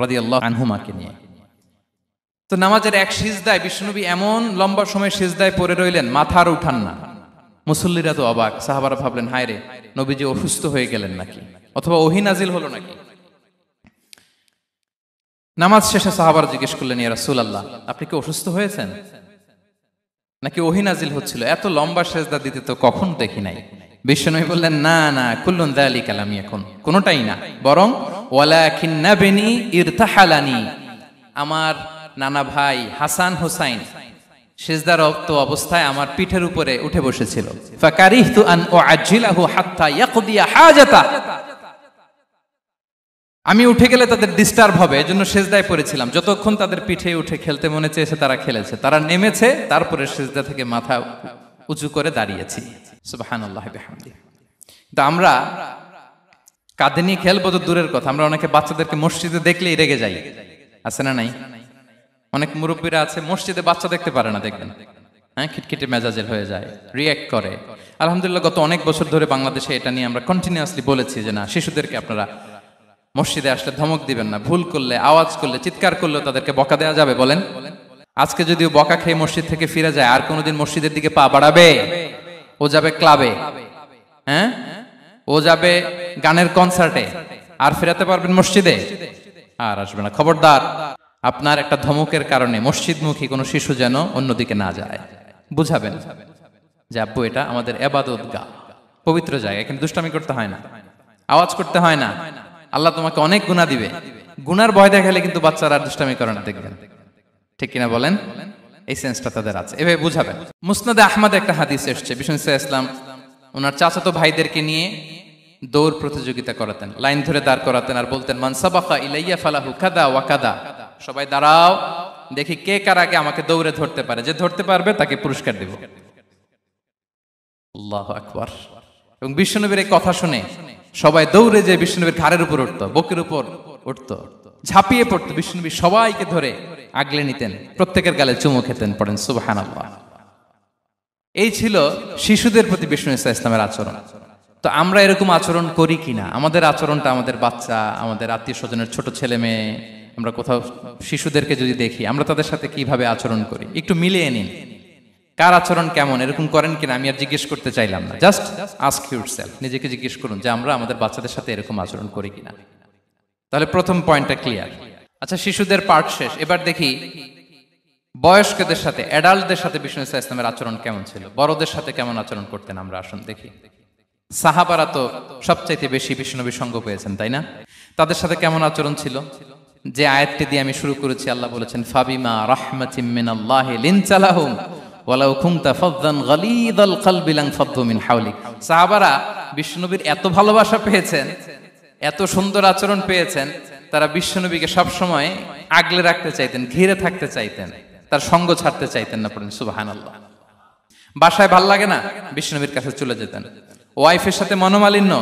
রাদিয়াল্লাহু আনহুমাকে নিয়ে। তো নামাজের এক সিজদায় বিশ্বনবী এমন লম্বা সময় সিজদায় পড়ে রইলেন, মাথা আর উঠান না। মুসল্লিরা তো অবাক, সাহাবারা ভাবলেন, হায় রে, নবীজি অসুস্থ হয়ে গেলেন নাকি, অথবা ওহী নাজিল হলো নাকি। নামাজ শেষে সাহাবারা জিজ্ঞেস করলেন, ইয়া রাসূলুল্লাহ, আপনি কি অসুস্থ হয়েছেন নাকি ওহী নাজিল হচ্ছিল? এত লম্বা সিজদা দিতে তো কখন দেখি নাই। বিশ্বনবী বললেন, না না, কুল্লুন যালিকা লাম ইয়াকুন, কোনটাই না, বরং ওয়ালাকিন নাবনি ইরতাহালানি, আমার নানা ভাই হাসান হুসাইন সিজদারত অবস্থায় আমার পিঠের উপরে উঠে বসেছিল। ফাকারিহতু আন উআজ্জিলাহু হাত্তা ইয়াকদিয়া হাজাতা, আমি উঠে গেলে তাদের ডিস্টার্ব হবে, এজন্য সিজদায় পড়েছিলাম। যতক্ষণ তাদের পিঠে উঠে খেলতে মনে চেয়েছে তারা খেলেছে, তারা নেমেছে, তারপরে সিজদা থেকে মাথা উঁচু করে দাঁড়িয়েছি। সুবহানাল্লাহ বিহামদিহি। তো আমরা কাঁধে নিয়ে খেলবো তো দূরের কথা, আমরা অনেকে বাচ্চাদেরকে মসজিদে দেখলেই রেগে যাই, আছে না নাই? অনেক মুরব্বীরা আছে মসজিদে বাচ্চা দেখতে পারে না, দেখবেন, হ্যাঁ, খিটখিটে মেজাজের হয়ে যায়, রিয়্যাক্ট করে। আলহামদুলিল্লাহ গত অনেক বছর ধরে বাংলাদেশে এটা নিয়ে আমরা কন্টিনিউয়াসলি বলেছি যে না, শিশুদেরকে আপনারা মসজিদে আসলে ধমক দিবেন না, ভুল করলে, আওয়াজ করলে, চিৎকার করলে তাদেরকে বকা দেওয়া যাবে? বলেন। আজকে যদিও বকা খেয়ে মসজিদ থেকে ফিরে যায়, আর কোনোদিন মসজিদের দিকে পা বাড়াবে? ও যাবে ক্লাবে, হ্যাঁ, ও যাবে গানের কনসার্টে, আর ফেরাতে পারবেন মসজিদে? আর আসবে না। খবরদার, আপনার একটা ধমকের কারণে মসজিদমুখী কোনো শিশু যেন অন্যদিকে না যায়। বুঝাবেন যে আব্বু, এটা আমাদের ইবাদত গাহ, পবিত্র জায়গা, এখানে দুষ্টামি করতে হয় না, আওয়াজ করতে হয় না, আল্লাহ তোমাকে অনেক গুনাহ দিবে। গুনার ভয় দেখালে কিন্তু বাচ্চারা দুষ্টামি করে না, দেখবেন, ঠিক কিনা বলেন? এই সেন্সটা তাদের আছে, এভাবে বুঝাবেন। মুসনাদে আহমদ একটা হাদিস এসছে, বিষ্ণু ইসলাম ওনার চাচাতো ভাইদেরকে নিয়ে দৌড় প্রতিযোগিতা করাতেন, লাইন ধরে দাঁড় করাতেন, আর বলতেন, মান সাবাকা ইলাইয়া ফালাহু কাদা ওয়া কাদা, সবাই দাঁড়াও, দেখি কে কার আগে আমাকে দৌড়ে ধরতে পারে, যে ধরতে পারবে তাকে পুরস্কার দেব। আল্লাহু আকবার। এবং বিশ্বনবীর এই কথা শুনে সবাই দৌড়ে যে বিশ্বনবীর ঘাড়ের উপর উঠতো, বুকের উপর উঠতো, ঝাঁপিয়ে পড়তো, বিশ্বনবী সবাইকে ধরে আগলে নিতেন, প্রত্যেকের গালে চুমু খেতেন। পড়েন সুবহানাল্লাহ। এই ছিল শিশুদের প্রতি বিষ্ণু ইসলামের আচরণ। তো আমরা এরকম আচরণ করি কিনা? আমাদের আচরণটা আমাদের বাচ্চা, আমাদের আত্মীয় স্বজনের ছোট ছেলে মেয়ে, আমরা কোথাও শিশুদেরকে যদি দেখি, আমরা তাদের সাথে কিভাবে আচরণ করি একটু মিলিয়ে নিন। কার আচরণ কেমন, এরকম করেন কিনা আমি আর জিজ্ঞেস করতে চাইলাম না, জাস্ট আস্ক ইউরসেলফ, নিজেকে জিজ্ঞেস করুন যে আমরা আমাদের বাচ্চাদের সাথে এরকম আচরণ করি কিনা। তাহলে প্রথম পয়েন্টটা ক্লিয়ার। আচ্ছা, শিশুদের পার্ট শেষ, এবার দেখি বয়স্কদের সাথে, অ্যাডাল্টদের সাথে বিষ্ণু ইসলামের আচরণ কেমন ছিল, বড়দের সাথে কেমন আচরণ করতেন আমরা। আসুন দেখি। সাহাবারা তো সবচাইতে বেশি বিষ্ণুনবীর সঙ্গ পেয়েছেন, তাই না? তাদের সাথে কেমন আচরণ ছিল? যে আয়াতটি দিয়ে আমি শুরু করেছি, আল্লাহ বলেছেন, ফাবিমা রাহমাতিম মিনাল্লাহি লিনতা লাহুম ওয়ালাউ কুনতা ফাযযান গালিযাল কলবি লানফাদ্দু মিন হাওলিক। সাহাবারা বিষ্ণুনবীর এত ভালোবাসা পেয়েছেন এত সুন্দর আচরণ পেয়েছেন, তারা বিশ্বনবীকে সবসময় আগলে রাখতে চাইতেন, ঘিরে থাকতে চাইতেন, তার সঙ্গ ছাড়তে চাইতেন না। পড়েন সুবহানাল্লাহ। বাসায় ভাল লাগে না, বিশ্বনবীর কাছে চলে যেতেন। ওয়াইফের সাথে মনোমালিন্য,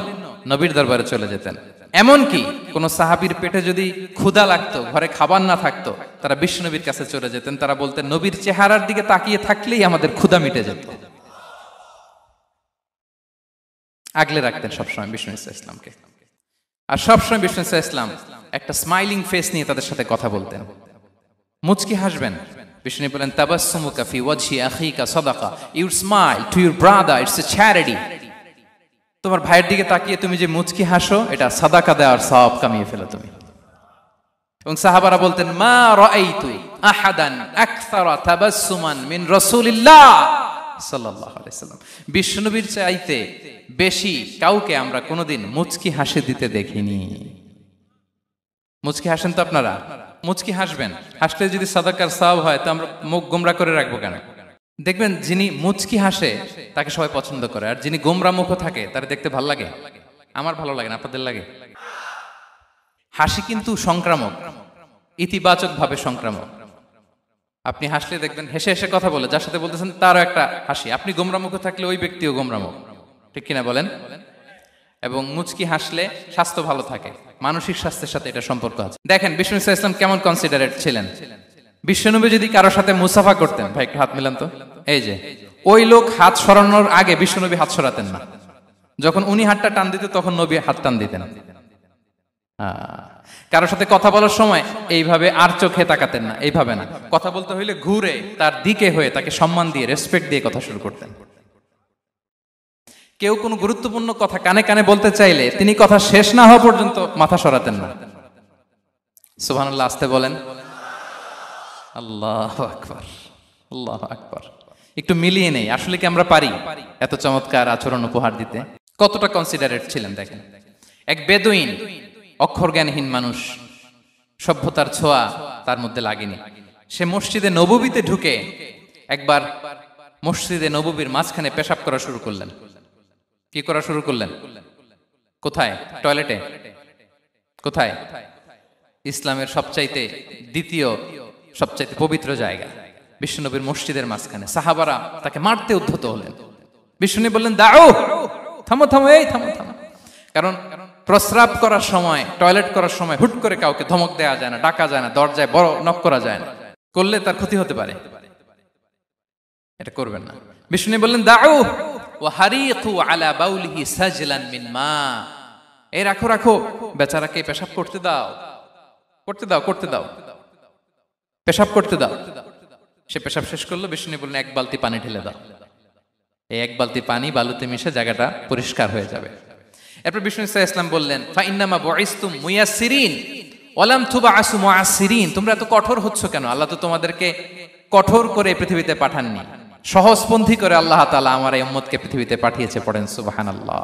নবীর দরবারে চলে যেতেন। এমনকি কোন সাহাবীর পেটে যদি ক্ষুধা লাগতো, ঘরে খাবার না থাকতো, তারা বিশ্বনবীর কাছে চলে যেতেন। তারা বলতেন, নবীর চেহারার দিকে তাকিয়ে থাকলেই আমাদের ক্ষুধা মিটে যেত। আগলে রাখতেন সবসময় বিষ্ণু ইসলামকে। আর সবসময় বিষ্ণু ইসলাম একটা স্মাইলিং ফেস নিয়ে তাদের সাথে কথা বলতেন, মুচকি হাসবেন। বিষ্ণু বলেন, তাবাসসুমুকা ফি ওয়াজহি আখিকা সাদাকা, you smile to your brother, it's a charity. তোমার ভাইয়ের দিকে তাকিয়ে তুমি যে মুচকি হাসো, এটা সাদাকা দেওয়ার সওয়াব কামিয়ে ফেলো তুমি। এবং সাহাবারা বলতেন, মা রাআইতু আহাদান আকসারা তাবাসসুমান মিন রাসূলিল্লাহ সাল্লাল্লাহু আলাইহি ওয়াসাল্লাম। বিশ্বনবীর চাইতে বেশি কাউকে আমরা কোনোদিন মুচকি হাসি দিতে দেখিনি। মুচকি হাসেন তো আপনারা? মুচকি হাসবেন। হাসলে যদি সাদাকার সওয়াব হয়, তো আমরা মুখ গোমরা করে রাখবো কেন? দেখবেন, যিনি মুচকি হাসে তাকে সবাই পছন্দ করে, আর যিনি গোমরা মুখ থাকে তার দেখতে ভালো লাগে। আমার ভালো লাগে না, আপনাদের লাগে? হাসি কিন্তু সংক্রামক, ইতিবাচক ভাবে সংক্রামক। আপনি হাসলে দেখবেন হেসে হেসে কথা বলে, যার সাথে বলতেছেন তারও একটা হাসি। আপনি গোমরা মুখ থাকলে ওই ব্যক্তিও গোমরা মুখ, ঠিক কিনা বলেন? এবং মুচকি হাসলে স্বাস্থ্য ভালো থাকে, মানসিক স্বাস্থ্যের সাথে এটা সম্পর্ক আছে। দেখেন বিষ্ণু ইসলাম কেমন কনসিডারেট ছিলেন। বিশ্বনবী যদি কারোর সাথে মুসাফা করতেন, ভাই একটু হাত মিলান তো, এই যে ওই লোক হাত সরানোর আগে বিশ্বনবী হাত সরাতেন না। যখন উনি হাতটা টান দিতেন, তখন নবী হাত টান দিতেন। কারোর সাথে কথা বলার সময় এইভাবে আর চোখে তাকাতেন না, এইভাবে না। কথা বলতে হইলে ঘুরে তার দিকে হয়ে তাকে সম্মান দিয়ে, রেসপেক্ট দিয়ে কথা শুরু করতেন। কেউ কোনো গুরুত্বপূর্ণ কথা কানে কানে বলতে চাইলে তিনি কথা শেষ না হওয়া পর্যন্ত মাথা সরাতেন না। সুবহানাল্লাহ, আস্তে বলেন। আল্লাহু আকবার, আল্লাহু আকবার। একটু মিলিয়ে নেই, আসলে কি আমরা পারি এত চমৎকার আচরণ উপহার দিতে? কতটা কনসিডারেট ছিলেন দেখেন। এক বেদুইন, অক্ষর জ্ঞানহীন মানুষ, সভ্যতার ছোঁয়া তার মধ্যে লাগেনি। সে মসজিদে নববীতে ঢুকে একবার মসজিদে নববীর মাঝখানে পেশাব করা শুরু করলেন। কি করা শুরু করলেন? কোথায়? টয়লেটে? কোথায়? ইসলামের সবচাইতে দ্বিতীয় সবচাইতে পবিত্র জায়গা, বিশ্বনবীর মসজিদের মাঝখানে। সাহাবারা তাকে মারতে উদ্ধত হলেন। বিশ্বনবী বললেন, দাও, থামো থামো, এই থামো থামো। কারণ প্রস্রাব করার সময়, টয়লেট করার সময় হুট করে কাউকে ধমক দেওয়া যায় না, ডাকা যায় না, দরজায় বড় নক করা যায় না, করলে তার ক্ষতি হতে পারে। এটা করবেন না। বিষ্ণু বললেন, দাও ওয়া হারিকু আলা বাউলিহি সাজলান মিন মা। এই রাখো রাখো, বেচারাকে পেশাব করতে দাও, করতে দাও, করতে দাও, পেশাব করতে দাও। সে পেশাব শেষ করলো। বিষ্ণু বললেন, এক বালতি পানি ঢেলে দাও। এই এক বালতি পানি বালুতে মিশে জায়গাটা পরিষ্কার হয়ে যাবে। এরপর বিষ্ণু ইসলাম বললেন, ফাইন্নামা বুইসতুম মুয়াসসিরিন ওয়া লাম তুবআসু মুআসসিরিন। তোমরা এত কঠোর হচ্ছ কেন? আল্লাহ তো তোমাদেরকে কঠোর করে পৃথিবীতে পাঠাননি, সহজপন্থী করে আল্লাহ তাআলা আমার এই উম্মতকে পৃথিবীতে পাঠিয়েছে। পড়েন সুবহানাল্লাহ।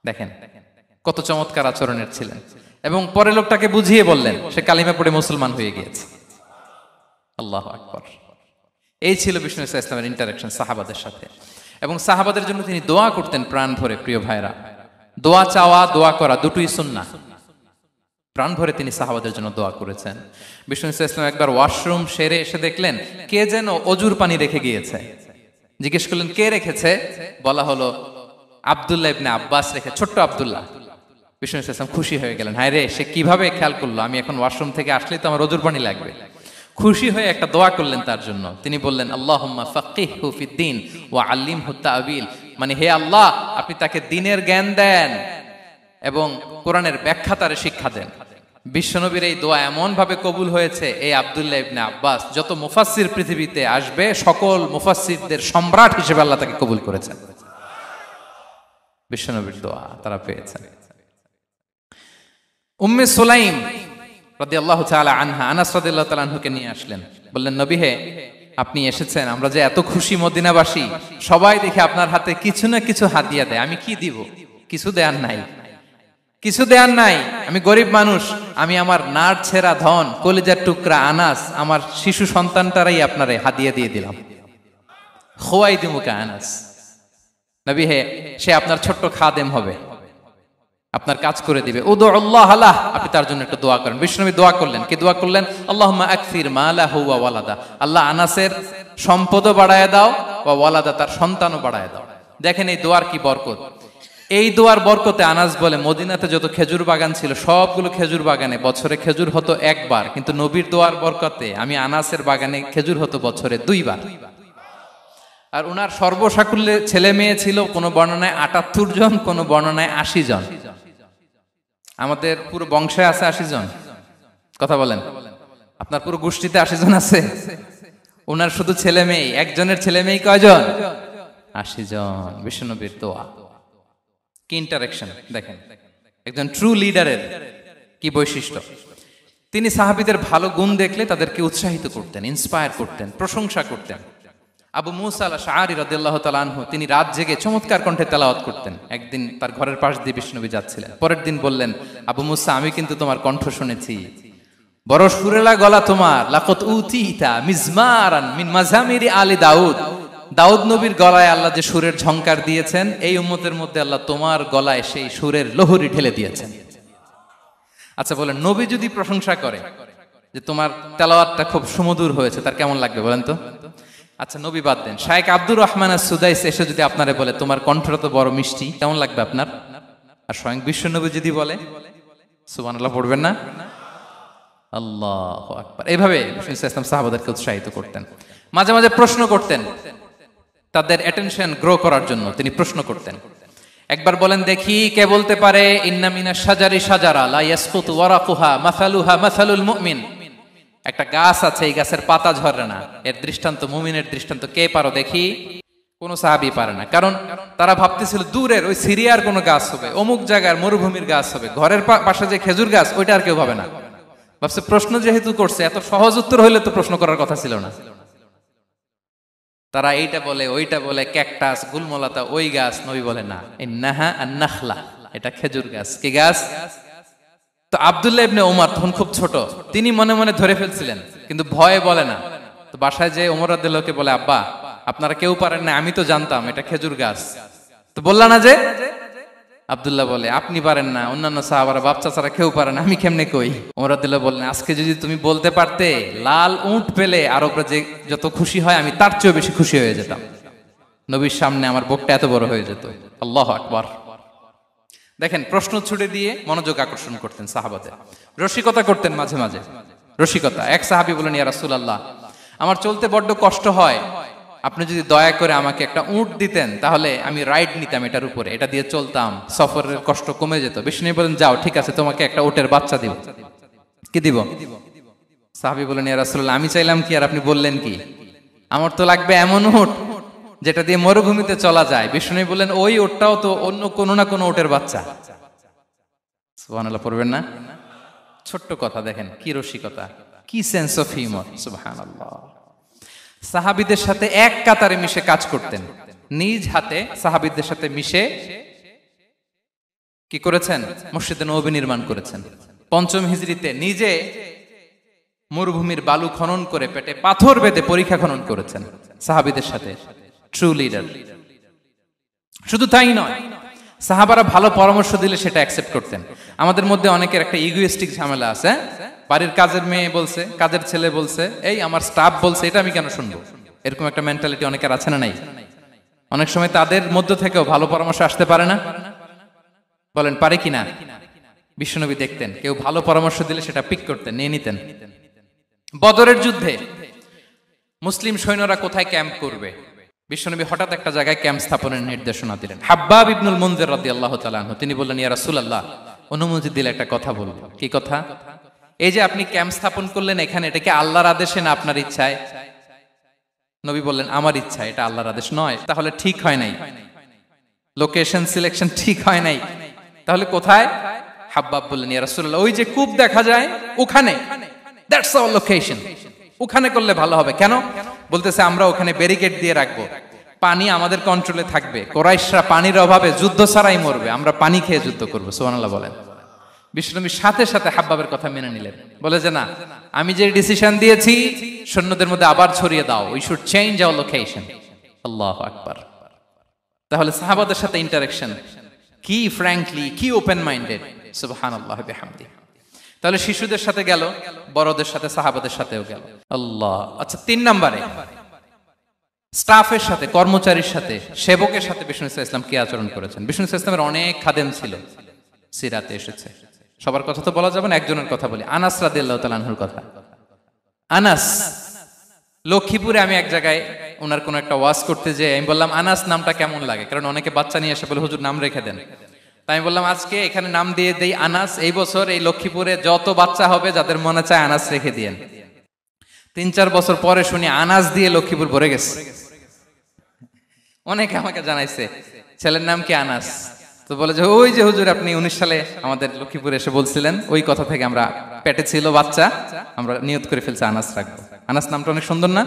দেখেন কত চমৎকার আচরণের ছিলেন। এবং পরে লোকটাকে বুঝিয়ে বললেন, সে কালিমা পড়ে মুসলমান হয়ে গিয়েছে। আল্লাহু আকবার। এই ছিল বিষ্ণু ইসলামের ইন্টারাকশন সাহাবাদের সাথে। এবং সাহাবাদের জন্য তিনি দোয়া করতেন প্রাণ ভরে। প্রিয় ভাইরা, দোয়া চাওয়া, দোয়া করা দুটোই সুন্নাহ। প্রাণ ভরে তিনি সাহাবাদের জন্য দোয়া করেছেন। বিষ্ণু ইসলাম একবার ওয়াশরুম সেরে এসে দেখলেন কে যেন অজুর পানি রেখে গিয়েছে। জিজ্ঞেস করলেন, কে রেখেছে? বলা হলো, আব্দুল্লাহ ইবনে আব্বাস রেখে, ছোট্ট আব্দুল্লাহ। বিষ্ণু ইসলাম খুশি হয়ে গেলেন, হায় রে, সে কিভাবে খেয়াল করলো, আমি এখন ওয়াশরুম থেকে আসলেই তো আমার অজুর পানি লাগবে। খুশি হয়ে একটা দোয়া করলেন তার জন্য। তিনি বললেন, আল্লাহুম্মা ফাক্কিহহু ফিদ্দীন ওয়া আল্লিমহু তা'ওয়িল। মানে হে আল্লাহ, আপনি তাকে দ্বীনের জ্ঞান দেন এবং কোরআনের ব্যাখ্যা তারে শিক্ষা দেন। বিশ্বনবীর এই দোয়া এমন ভাবে কবুল হয়েছে, এই আব্দুল্লাহ ইবনে আব্বাস যত মুফাসসির পৃথিবীতে আসবে, সকল মুফাসসিরদের সম্রাট হিসেবে আল্লাহ তাকে কবুল করেছেন। বিশ্বনবীর দোয়া তারা পেয়েছেন। উম্মে সুলাইম রাদিয়াল্লাহু তাআলা আনহা, আনাস রাদিয়াল্লাহু তাআলা আনহুকে নিয়ে আসলেন। বললেন, নবী হে, আপনি এসেছেন, আমরা যে এত খুশি মদিনাবাসী, সবাই দেখে আপনার হাতে কিছু না কিছু হাদিয়া দেয়। আমি কি দিব? কিছু দেয়ার নাই, কিছু দেয়ার নাই। আমি গরিব মানুষ, আমি আমার নার ছেঁড়া ধন, কলিজার টুকরা আনাস, আমার শিশু সন্তানটারাই আপনারে হাদিয়া দিয়ে দিলাম। খুয়াইদুমুকা আনাস, নবী হে, সে আপনার ছোট্ট খাদেম হবে। আপনার কাজ করে দিবে। উদুল্লাহ লাহ, আপনি তার জন্য একটু দোয়া করেন। বিশ্বনবী দোয়া করলেন, কি দোয়া করলেন? আল্লাহুম্মা আকসির মালাহু ওয়া ওয়ালাদা, আল্লাহ আনাসের সম্পদও বাড়ায় দাও, ওয়া ওয়ালাদা, তার সন্তানও বাড়ায় দাও। দেখেন এই দোয়ার কি বরকত। এই দোয়ার বরকতে আনাস বলে মদিনাতে যত খেজুর বাগান ছিল সবগুলো খেজুর বাগানে বছরে খেজুর হতো একবার, কিন্তু নবীর দোয়ার বরকতে আমি আনাসের বাগানে খেজুর হতো বছরে 2 বার। আর উনার সর্বসাকুল্যে ছেলে মেয়ে ছিল, কোন বর্ণনায় 78 জন, কোন বর্ণনায় 80 জন। আমাদের পুরো বংশে আছে 80 জন, কথা বলেন। আপনার পুরো গোষ্ঠীতে 80 জন আছে? উনার শুধু ছেলে মেয়ে, একজনের ছেলে মেয়ে কয়জন? 80 জন। বিশ্বনবীর দোয়া কি ইন্টারেকশন দেখেন, একজন ট্রু লিডারের কি বৈশিষ্ট্য। তিনি সাহাবীদের ভালো গুণ দেখলে তাদেরকে উৎসাহিত করতেন, ইন্সপায়ার করতেন, প্রশংসা করতেন। আবু মুসা আল-আশআরী রাদিয়াল্লাহু তাআলা আনহু, তিনি রাত জেগে চমৎকার কণ্ঠে তেলাওয়াত করতেন। একদিন তার ঘরের পাশ দিয়ে বিশ্বনবী যাচ্ছিলেন, পরের দিন বললেন, আবু মুসা, আমি কিন্তু তোমার কণ্ঠ শুনেছি, বড় সুরেলা গলা তোমার। লাকাত উতিতা মিজমারান মিন মাজামিরি আলি দাউদ, দাউদ নবীর গলায় আল্লাহ যে সুরের ঝংকার দিয়েছেন, এই উম্মতের মধ্যে আল্লাহ তোমার গলায় সেই সুরের লহরী ঢেলে দিয়েছেন। আচ্ছা বলেন, নবী যদি প্রশংসা করে যে তোমার তেলাওয়াতটা খুব সুমধুর হয়েছে, তার কেমন লাগবে বলেন তো? আচ্ছা নবী বাদ দেন, শায়েখ আব্দুর রহমান আস-সুদাইস এসে যদি আপনারে বলে তোমার কণ্ঠটা তো বড় মিষ্টি, কেমন লাগবে আপনার? আর স্বয়ং বিশ্বনবী যদি বলে, সুবহানাল্লাহ পড়বেন না? আল্লাহু আকবার। এইভাবে ইসলাম সাহাবাদেরকে উৎসাহিত করতেন। মাঝে মাঝে প্রশ্ন করতেন, তাদের অ্যাটেনশন গ্রো করার জন্য তিনি প্রশ্ন করতেন। একবার বলেন দেখি, কে বলতে পারে ইন্না মিনাশ শাজারি শাজারা লা ইয়াসকুতু ওয়ারাকুহা মাসালুহা মাসালুল মুমিন, একটা গাছ আছে, এই গাছের পাতা ঝরে না, এর দৃষ্টান্ত মুমিনের দৃষ্টান্ত। কে পারো দেখি? কোন সাহাবী পারে না, কারণ তারা ভাবতেছিল দূরের ওই সিরিয়ার কোন গাছ হবে, অমুক জায়গার মরুভূমির গাছ হবে, ঘরের পাশে যে খেজুর গাছ ওইটা আর কেউ ভাবে না। ভাবছে প্রশ্ন যেহেতু করছে, এত সহজ উত্তর হইলে তো প্রশ্ন করার কথা ছিল না। তারা এইটা বলে, ওইটা বলে, ক্যাকটাস, গুলমলাতা, ওই গাছ। নবী বলে না, ইন্নাহা আন-নাখলা, এটা খেজুর গাছ। কি গাছ? তো আব্দুল্লাহ ইবনে ওমর তখন খুব ছোট, তিনি মনে মনে ধরে ফেলছিলেন, কিন্তু ভয়ে বলে না। তো বাসায় যে ওমর রাদিয়াল্লাহুকে বলে, আব্বা আপনারা কেউ পারেন না, আমি তো জানতাম এটা খেজুর গাছ, তো বললা না যে? আব্দুল্লাহ বলে, আপনি পারেন না, অন্যান্য সাহাবারা বাচ্চা ছাড়া কেউ পারে না, আমি কেমনে কই? ওমর রাদিয়াল্লাহু বললেন, আজকে যদি তুমি বলতে পারতে, লাল উট পেলে আরবরা যে যত খুশি হয়, আমি তার চেয়েও বেশি খুশি হয়ে যেতাম। নবীর সামনে আমার বুকটা এত বড় হয়ে যেত। আল্লাহু আকবার। দেখেন, প্রশ্ন ছুড়ে দিয়ে মনোযোগ আকর্ষণ করতেন সাহাবাদের, রসিকতা করতেন মাঝে মাঝে। রসিকতা, এক সাহাবী বলেন, ইয়া রাসূলুল্লাহ, আমার চলতে বড্ড কষ্ট হয়, আপনি যদি দয়া করে আমাকে একটা উট দিতেন, তাহলে আমি রাইড নিতাম এটার উপরে, এটা দিয়ে চলতাম, সফরের কষ্ট কমে যেত। বিষ্ণু বলেন, যাও, ঠিক আছে, তোমাকে একটা উটের বাচ্চা দিব। কি দিব? সাহাবী বলেন, ইয়া রাসূলুল্লাহ, আমি চাইলাম কি আর আপনি বললেন কি? আমার তো লাগবে এমন উট যেটা দিয়ে মরুভূমিতে চলা যায়। বিষ্ণু বলেন, ওই উটটাও তো অন্য কোনো না কোনো উটের বাচ্চা। সুবহানাল্লাহ পড়বেন না? ছোট্ট কথা, দেখেন কি রসিকতা, কি সেন্স অফ হিউমার। সুবহানাল্লাহ। সাহাবীদের সাথে এক কাতারে মিশে কাজ করতেন, নিজ হাতে সাহাবীদের সাথে মিশে কি করেছেন? মসজিদে নববী নির্মাণ করেছেন। 5ম হিজরিতে নিজে মরুভূমির বালু খনন করে পেটে পাথর বেঁধে পরীক্ষা খনন করেছেন সাহাবীদের সাথে। True leader. শুধু তাই নয়, সাহাবারা ভালো পরামর্শ দিলে সেটা অ্যাকসেপ্ট করতেন। আমাদের মধ্যে অনেকের একটা ইগোইস্টিক ঝামেলা আছে, বাড়ির কাজের মেয়ে বলছে, কাজের ছেলে বলছে, এই আমার স্টাফ বলছে, এটা আমি কেন শুনবো? এরকম একটা মেন্টালিটি অনেকের আছে না নাই? অনেক সময় তাদের মধ্য থেকেও ভালো পরামর্শ আসতে পারে না? বলেন পারে কিনা? বিশ্বনবী দেখতেন, কেউ ভালো পরামর্শ দিলে সেটা পিক করতেন, নিয়ে নিতেন। বদরের যুদ্ধে মুসলিম সৈন্যরা কোথায় ক্যাম্প করবে, বিশ্বনবী হঠাৎ একটা জায়গায় ক্যাম্প স্থাপনের নির্দেশনা দিলেন। হাব্বাব ইবনুল মুনজির রাদিয়াল্লাহু তাআলা আনহু, তিনি বললেন, ইয়া রাসূলুল্লাহ, অনুমতি দিলে একটা কথা বলবো। কি কথা? এই যে আপনি ক্যাম্প স্থাপন করলেন এখানে, এটা কি আল্লাহর আদেশে না আপনার ইচ্ছায়? নবী বললেন, আমার ইচ্ছা, এটা আল্লাহর আদেশ নয়। তাহলে ঠিক হয় নাই, লোকেশন সিলেকশন ঠিক হয় নাই, তাহলে কোথায়? হাব্বাব বললেন, ইয়া রাসূলুল্লাহ, ওই যে কূপ দেখা যায় ওখানে, দ্যাটস আওয়ার লোকেশন, ওখানে করলে ভালো হবে। কেন? বলতেছে, আমরা ওখানে ব্যারিকেড দিয়ে রাখবো, পানি আমাদের কন্ট্রোলে থাকবে, কুরাইশরা পানির অভাবে যুদ্ধ ছাড়াই মরবে, আমরা পানি খেয়ে যুদ্ধ করবো। সুবহানাল্লাহ বলেন। বিশ্বনবী সাথে সাথে হাব্বাবের কথা মেনে নিলেন, বলে যে না, আমি যে ডিসিশন দিয়েছি সৈন্যদের মধ্যে আবার ছড়িয়ে দাও, we should change our location. আল্লাহু আকবার। তাহলে সাহাবাদের সাথে ইন্টারেকশন কি ফ্র্যাঙ্কলি, কি ওপেন মাইন্ডেড, সুবহানাল্লাহ বিহামদি। তাহলে শিশুদের সাথে গেল, বড়দের সাথে, সাহাবাদের সাথেও গেল। আল্লাহ। আচ্ছা, 3 নম্বরে স্টাফের সাথে, কর্মচারীর সাথে, সেবকের সাথে বিষ্ণু ইসলাম কি আচরণ করেছেন? বিষ্ণু ইসলামের অনেক খাদেম ছিল, সিরাতে এসেছে। সবার কথা তো বলা যাবে না, একজনের কথা বলি, আনাস রাদিয়াল্লাহু তাআলা আনহুর কথা। আনাস, লক্ষ্মীপুরে আমি এক জায়গায় ওনার কোন একটা ওয়াজ করতে যেয়ে আমি বললাম, আনাস নামটা কেমন লাগে? কারণ অনেকে বাচ্চা নিয়ে এসে বলে, হুজুর নাম রেখে দেন। তাই আমি বললাম, আজকে এখানে নাম দিয়ে দেই আনাস। এই বছর এই লক্ষ্মীপুরে যত বাচ্চা হবে, যাদের মনে চায় আনাস রেখে দিয়েন। 3-4 বছর পরে শুনি আনাস দিয়ে লক্ষ্মীপুর ভরে গেছে। অনেকে আমাকে জানাইছে ছেলের নাম কি আনাস। তো বলে যে, ওই যে হুজুর আপনি 19 সালে আমাদের লক্ষ্মীপুরে এসে বলছিলেন, ওই কথা থেকে আমরা, পেটে ছিল বাচ্চা, আমরা নিয়ত করে ফেলছি আনাস রাখবো। আনাস নামটা অনেক সুন্দর না?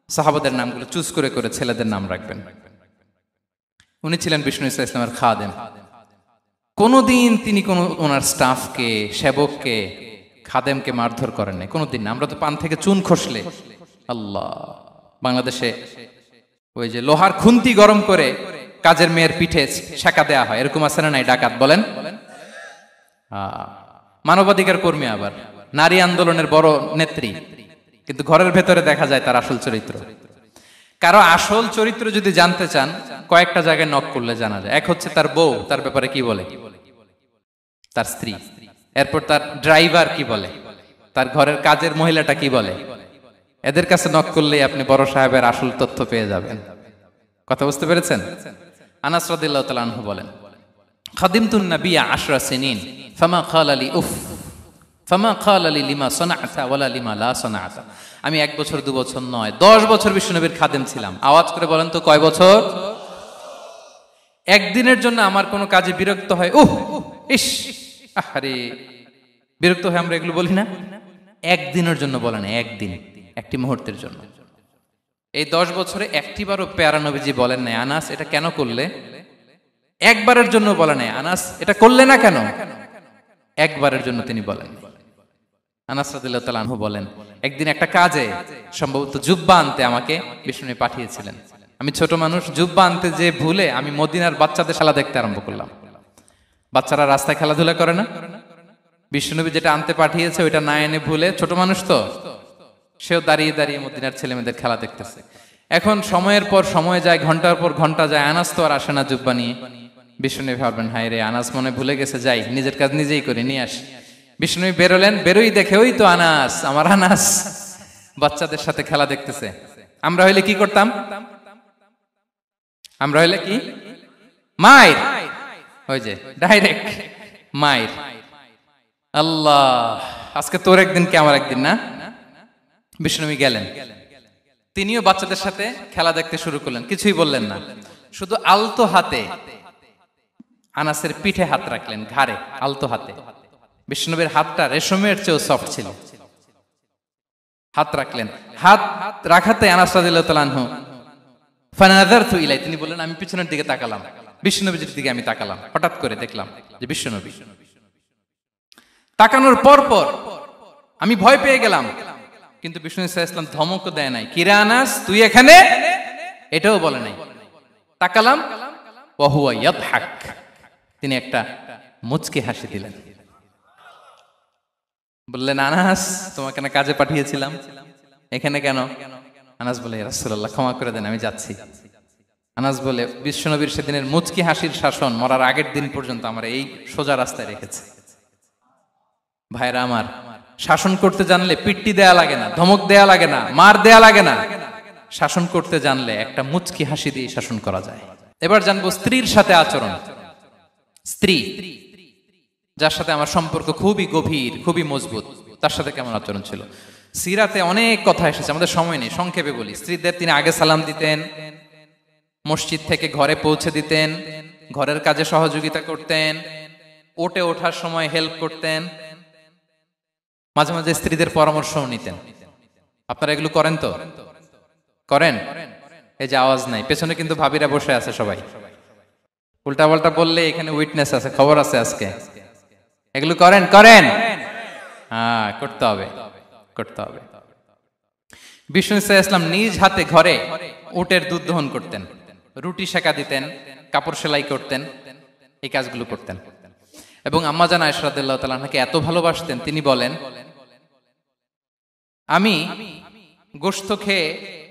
সাহাবাদের নামগুলো চুজ করে করে ছেলেদের নাম রাখবেন। উনি ছিলেন বিষ্ণু ইসলামের খাদেম। কোনদিন তিনি কোন ওনার স্টাফকে, সেবককে, খাদেমকে মারধর করেন নাই, কোনদিন না। আমরা তো পান থেকে চুন খসলে, আল্লাহ, বাংলাদেশে ওই যে লোহার খুন্তি গরম করে কাজের মেয়ের পিঠে শেখা দেয়া হয়, এরকম আছে না নাই? ডাকাত বলেন, মানবাধিকার কর্মী, আবার নারী আন্দোলনের বড় নেত্রী, কিন্তু ঘরের ভেতরে দেখা যায় তার আসল চরিত্র। কারো আসল চরিত্র যদি জানতে চান, কয়েকটা জায়গায় নক করলে জানা যায়। এক হচ্ছে তার বউ, তার ব্যাপারে কি বলে, তার স্ত্রী। এরপর তার ড্রাইভার কি বলে, তার ঘরের কাজের মহিলাটা কি বলে। এদের কাছে নক করলেই আপনি বড় সাহেবের আসল তথ্য পেয়ে যাবেন। কথা বুঝতে পেরেছেন? আনাস রাদিয়াল্লাহু তাআলা আনহু বলেন, খাদিমতুন নাবিয়্যা 10 সিনিন ফামা ক্বালা লি উফ ফামা ক্বালা লি লিমা সানা'তা ওয়ালা লিমা লা সানা'তা। আমি 1 বছর 2 বছর নয়, 10 বছর বিশ্বনবীর খাদেম ছিলাম। আওয়াজ করে বলেন তো, কয় বছর? একদিনের জন্য আমার কোনো কাজে বিরক্ত হয়, উহ ইস আরে, বিরক্ত হয়, আমরা এগুলো বলি না? একদিনের জন্য বলে না, একদিন, একটি মুহূর্তের জন্য। এই 10 বছরে একটিবারও পেয়ারা নবীজি বলেন নাই, আনাস এটা কেন করলে? একবারের জন্য বলে নাই, আনাস এটা করলে না কেন? একবারের জন্য তিনি বলেন। আনাস রাদিয়াল্লাহু তাআলা আনহু বলেন, একদিন একটা কাজে, সম্ভবত জুব্বা আনতে আমাকে বিষ্ণু পাঠিয়েছিলেন। আমি ছোট মানুষ, জুব্বা আনতে যে ভুলে আমি মদিনার বাচ্চাদের খেলা দেখতে আরম্ভ করলাম। বাচ্চারা রাস্তায় খেলাধুলা করে না? বিষ্ণুনবী যেটা আনতে পাঠিয়েছে ওইটা না এনে ভুলে, ছোট মানুষ তো, সেও দাঁড়িয়ে দাঁড়িয়ে মদিনার ছেলেমেয়েদের খেলা দেখতেছে। এখন সময়ের পর সময় যায়, ঘন্টার পর ঘন্টা যায়, আনাস তো আর আসে না জুব্বা নিয়ে। বিষ্ণুনবী ভাবলেন, হায় রে, আনাস মনে ভুলে গেছে, যাই নিজের কাজ নিজেই করে নিয়ে আসি। বিষ্ণুনবী বেরোলেন, বেরোই দেখে ওই তো আনাস, আমার আনাস বাচ্চাদের সাথে খেলা দেখতেছে। আমরা হইলে কি করতাম? আমরা হইলে কি? মাইর, ওই যে ডাইরেক্ট মাইর। আল্লাহ, আজকে তোর একদিন কি আমার একদিন না? বিষ্ণুনবী গেলেন, তিনিও বাচ্চাদের সাথে খেলা দেখতে শুরু করলেন, কিছুই বললেন না, শুধু আলতো হাতে আনাসের পিঠে হাত রাখলেন, ঘাড়ে, আলতো হাতে। বিষ্ণুনবীর হাতটা রেশমের চেয়েও সফট ছিল। হাত রাখলেন, হাত রাখাতে আনাস রাদিয়াল্লাহু তাআলা আনহু ফানাযারতু ইলাই, তিনি বললেন, আমি পিছনের দিকে তাকালাম, বিষ্ণুনবীর দিকে আমি তাকালাম। হঠাৎ করে দেখলাম যে বিষ্ণুনবী। তাকানোর পর পর আমি ভয় পেয়ে গেলাম, কিন্তু বিষ্ণু ইসলাম ধমক দেয় নাই, কিরে আনাস তুই এখানে, এটাও বলে নাই। তাকালাম, ওয়া হুয়া ইয়াদহাক, তিনি একটা মুচকি হাসি দিলেন। বললেন, আনাস তোমাকে না কাজে পাঠিয়েছিলাম, এখানে কেন? আনাস বলে, ইয়া রাসূলুল্লাহ ক্ষমা করে দেন, আমি যাচ্ছি। আনাস বলে, বিশ্বনবীর সেদিনের মুচকি হাসির শাসন মরার আগের দিন পর্যন্ত আমার এই সোজা রাস্তায় রেখেছে। ভাইরা আমার, শাসন করতে জানলে পিট্টি দেয়া লাগে না, ধমক দেয়া লাগে না, মার দেয়া লাগে না। শাসন করতে জানলে একটা মুচকি হাসি দিয়ে শাসন করা যায়। এবার জানবো স্ত্রীর সাথে আচরণ। স্ত্রী, যার সাথে আমার সম্পর্ক খুবই গভীর, খুবই মজবুত, তার সাথে কেমন আচরণ ছিল? সিরাতে অনেক কথা এসেছে, আমাদের সময় নেই, সংক্ষেপে বলি। স্ত্রীদের তিনি আগে সালাম দিতেন, মসজিদ থেকে ঘরে পৌঁছে দিতেন, ঘরের কাজে সহযোগিতা করতেন, ওঠে ওঠার সময় হেল্প করতেন, মাঝে মাঝে স্ত্রীদের পরামর্শও নিতেন। আপনারা এগুলো করেন তো? করেন? এই যে আওয়াজ নাই, পেছনে কিন্তু ভাবিরা বসে আছে সবাই। উল্টা পাল্টা বললে এখানে উইটনেস আছে, খবর আছে আজকে। এগুলো করেন? করেন? হ্যাঁ, করতে হবে, করতে হবে। বিষ্ণু ইসলাম নিজ হাতে ঘরে উটের দুধ দহন করতেন, রুটি সেকা দিতেন, কাপড় সেলাই করতেন, এই কাজগুলো করতেন। এবং আম্মা জান আয়েশা রাদিয়াল্লাহু তাআলা আনহাকে এত ভালোবাসতেন, তিনি বলেন, আমি গোশত খেয়ে